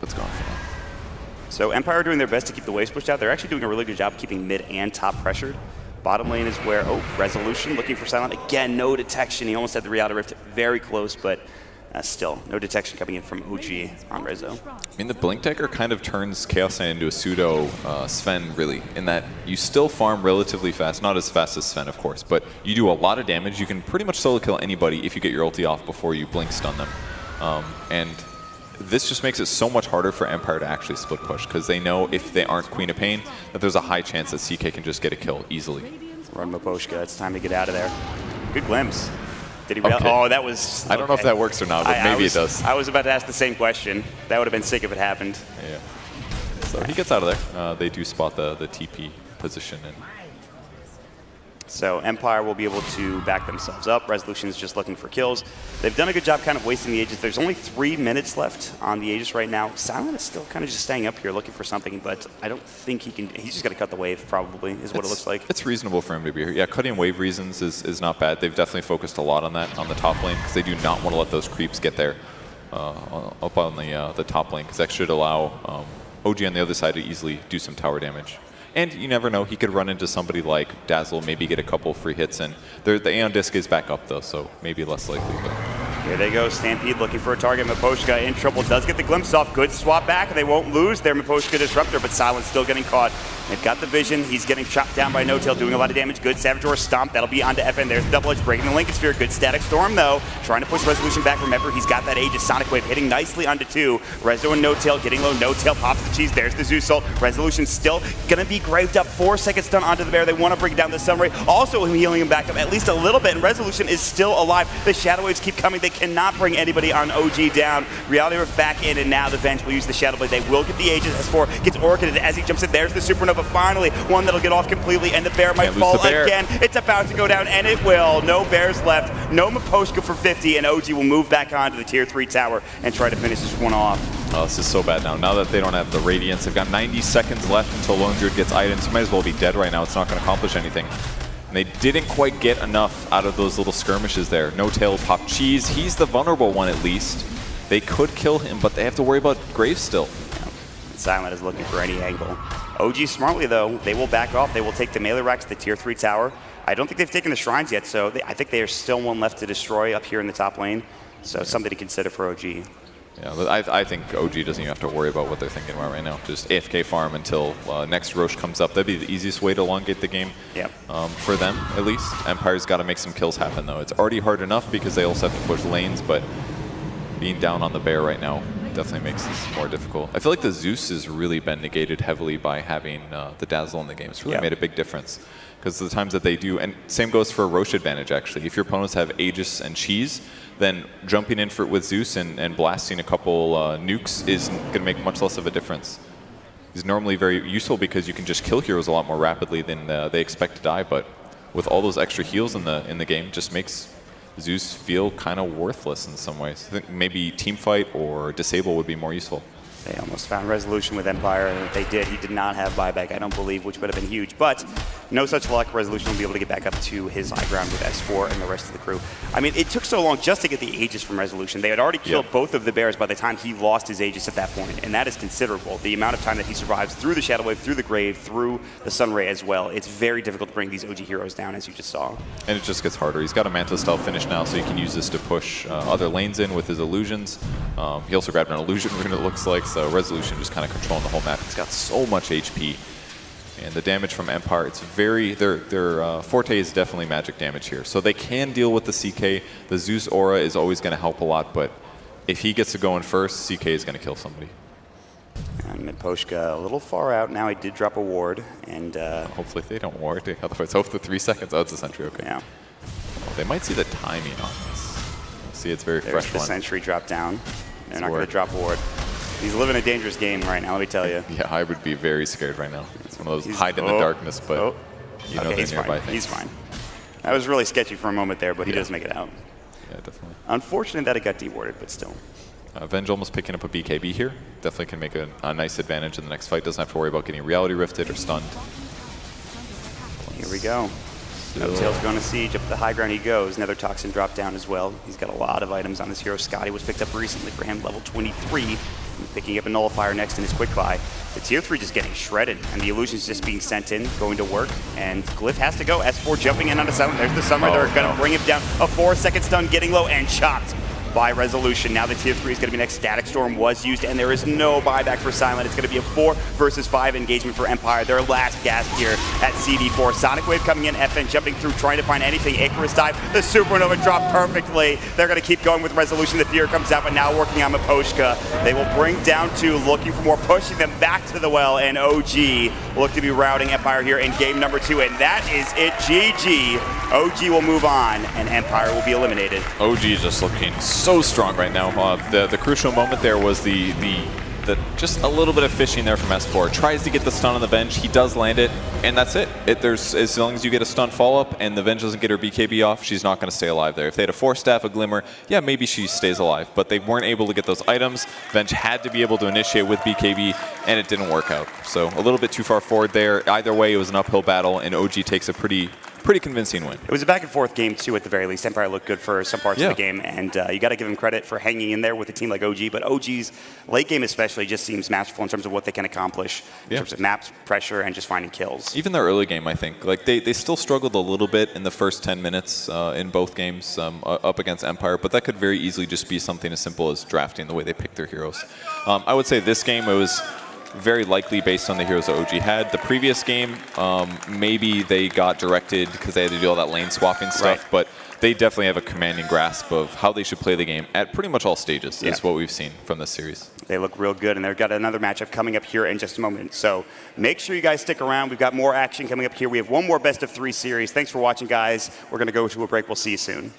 It's gone for now. So Empire are doing their best to keep the waves pushed out. They're actually doing a really good job keeping mid and top pressured. Bottom lane is where, Resolution looking for Silent. Again, no detection. He almost had the Reality Rift very close, but still, no detection coming in from OG on Rezo. I mean, the Blink Dagger kind of turns Chaos Sand into a pseudo Sven, really, in that you still farm relatively fast. Not as fast as Sven, of course, but you do a lot of damage. You can pretty much solo kill anybody if you get your ulti off before you Blink stun them. And this just makes it so much harder for Empire to actually split push, because they know if they aren't Queen of Pain, that there's a high chance that CK can just get a kill easily. Run Maposhka, it's time to get out of there. Good glimpse. Did he realize? Oh, that was... I don't know if that works or not, but maybe it does. I was about to ask the same question. That would have been sick if it happened. Yeah. So he gets out of there. They do spot the TP position. So Empire will be able to back themselves up. Resolution's just looking for kills. They've done a good job kind of wasting the Aegis. There's only 3 minutes left on the Aegis right now. Silent is still kind of just staying up here looking for something, but I don't think he can. He's just got to cut the wave, probably, is what it looks like. It's reasonable for him to be here. Yeah, cutting wave reasons is not bad. They've definitely focused a lot on that on the top lane, because they do not want to let those creeps get there up on the top lane, because that should allow OG on the other side to easily do some tower damage. And you never know, he could run into somebody like Dazzle, maybe get a couple free hits, and the Aeon Disc is back up though, so maybe less likely. But here they go, Stampede looking for a target. Maposhka in trouble, does get the glimpse off. Good swap back, they won't lose their Maposhka Disruptor, but Silent's still getting caught. They've got the vision, he's getting chopped down by No-Tail, doing a lot of damage. Good Savage Stomp, that'll be onto FN. There's the double edge, breaking the Lincoln Sphere. Good Static Storm though, trying to push Resolution back. Remember, he's got that Aegis Sonic Wave hitting nicely onto 2. Rezo and No-Tail getting low, No-Tail pops the cheese. There's the Zeus ult. Resolution still gonna be graved up. 4 seconds stun onto the bear. They want to bring down the Sunray. Also healing him back up at least a little bit, and Resolution is still alive. The Shadow Waves keep coming. They cannot bring anybody on OG down. Reality Rift back in, and now the Venge will use the Shadow Blade. They will get the Aegis. S4 gets orchided as he jumps in. There's the Supernova. Finally, one that'll get off completely, and the bear might fall again. It's about to go down, and it will. No bears left. No Maposhka for 50, and OG will move back onto the tier 3 tower and try to finish this one off. Oh, this is so bad now. Now that they don't have the Radiance, they've got 90 seconds left until Lone Druid gets items. He might as well be dead right now. It's not going to accomplish anything. And they didn't quite get enough out of those little skirmishes there. No-Tail pop cheese. He's the vulnerable one at least. They could kill him, but they have to worry about Graves still. Silent is looking for any angle. OG smartly though, they will back off. They will take the melee racks to the tier 3 tower. I don't think they've taken the shrines yet, so I think they are still one left to destroy up here in the top lane. So something to consider for OG. Yeah, I think OG doesn't even have to worry about what they're thinking about right now. Just AFK farm until next Roche comes up. That'd be the easiest way to elongate the game. Yep. For them, at least. Empire's got to make some kills happen, though. It's already hard enough because they also have to push lanes, but being down on the bear right now definitely makes this more difficult. I feel like the Zeus has really been negated heavily by having the Dazzle in the game. It's really made a big difference. Because the times that they do, and same goes for Roche advantage actually. If your opponents have Aegis and Cheese, then jumping in with Zeus and blasting a couple nukes is going to make much less of a difference. He's normally very useful because you can just kill heroes a lot more rapidly than they expect to die, but with all those extra heals in the game, just makes Zeus feel kind of worthless in some ways. I think maybe Teamfight or Disable would be more useful. They almost found resolution with Empire, and if they did, he did not have buyback, I don't believe, which would have been huge. But no such luck. Resolution will be able to get back up to his high ground with S4 and the rest of the crew. I mean, it took so long just to get the Aegis from Resolution. They had already killed both of the bears by the time he lost his Aegis at that point, and that is considerable. The amount of time that he survives through the Shadow Wave, through the Grave, through the Sunray as well. It's very difficult to bring these OG heroes down, as you just saw. And it just gets harder. He's got a Manta Stealth finish now, so he can use this to push other lanes in with his illusions. He also grabbed an illusion rune, it looks like, so Resolution just kind of controlling the whole map. He's got so much HP. And the damage from Empire, it's very, their forte is definitely magic damage here. So they can deal with the CK. The Zeus aura is always going to help a lot, but if he gets to go in first, CK is going to kill somebody. And Miposhka a little far out. Now he did drop a ward, and hopefully they don't ward. Otherwise, hope the 3 seconds. Oh, it's a sentry, okay. Yeah. Well, they might see the timing on this. See, it's very There's fresh the one. sentry drop down. They're not going to drop a ward. He's living a dangerous game right now, let me tell you. Yeah, I would be very scared right now. It's one of those hide in the darkness, but you know the nearby things. He's fine. That was really sketchy for a moment there, but he does make it out. Yeah, definitely. Unfortunate that it got dewarded, but still. Venge almost picking up a BKB here. Definitely can make a nice advantage in the next fight. Doesn't have to worry about getting reality rifted or stunned. Here we go. No-Tail's going to Siege. Up the high ground he goes. Another Toxin drop down as well. He's got a lot of items on this hero. Scotty was picked up recently for him, level 23. Picking up a Nullifier next in his quick buy. The tier 3 just getting shredded, and the illusion's just being sent in, going to work, and Glyph has to go. S4 jumping in on the summon. There's the summer. They're going to bring him down. A 4-second stun, getting low and chopped by Resolution. Now the tier 3 is going to be next. Static Storm was used, and there is no buyback for Silent. It's going to be a 4 versus 5 engagement for Empire. Their last gasp here at CD4. Sonic Wave coming in, FN jumping through, trying to find anything. Icarus dive, the Supernova dropped perfectly. They're going to keep going with Resolution. The fear comes out, but now working on Miposhka. They will bring down 2, looking for more, pushing them back to the well, and OG look to be routing Empire here in game number 2, and that is it. GG. OG will move on, and Empire will be eliminated. OG is just looking so strong right now. The crucial moment there was the just a little bit of fishing there from S4. Tries to get the stun on the Venge. He does land it, and that's it. As long as you get a stun follow-up and the Venge doesn't get her BKB off, she's not going to stay alive there. If they had a Force Staff, a Glimmer, yeah, maybe she stays alive, but they weren't able to get those items. Venge had to be able to initiate with BKB, and it didn't work out. So a little bit too far forward there. Either way, it was an uphill battle, and OG takes a pretty convincing win. It was a back-and-forth game, too, at the very least. Empire looked good for some parts of the game, and you got to give them credit for hanging in there with a team like OG, but OG's late game especially just seems masterful in terms of what they can accomplish, in terms of maps, pressure, and just finding kills. Even their early game, I think. Like they still struggled a little bit in the first 10 minutes in both games up against Empire, but that could very easily just be something as simple as drafting the way they pick their heroes. I would say this game, it was very likely based on the heroes that OG had. The previous game, maybe they got directed because they had to do all that lane swapping stuff, but they definitely have a commanding grasp of how they should play the game at pretty much all stages, is what we've seen from this series. They look real good, and they've got another matchup coming up here in just a moment. So make sure you guys stick around. We've got more action coming up here. We have one more best of 3 series. Thanks for watching, guys. We're going to go to a break. We'll see you soon.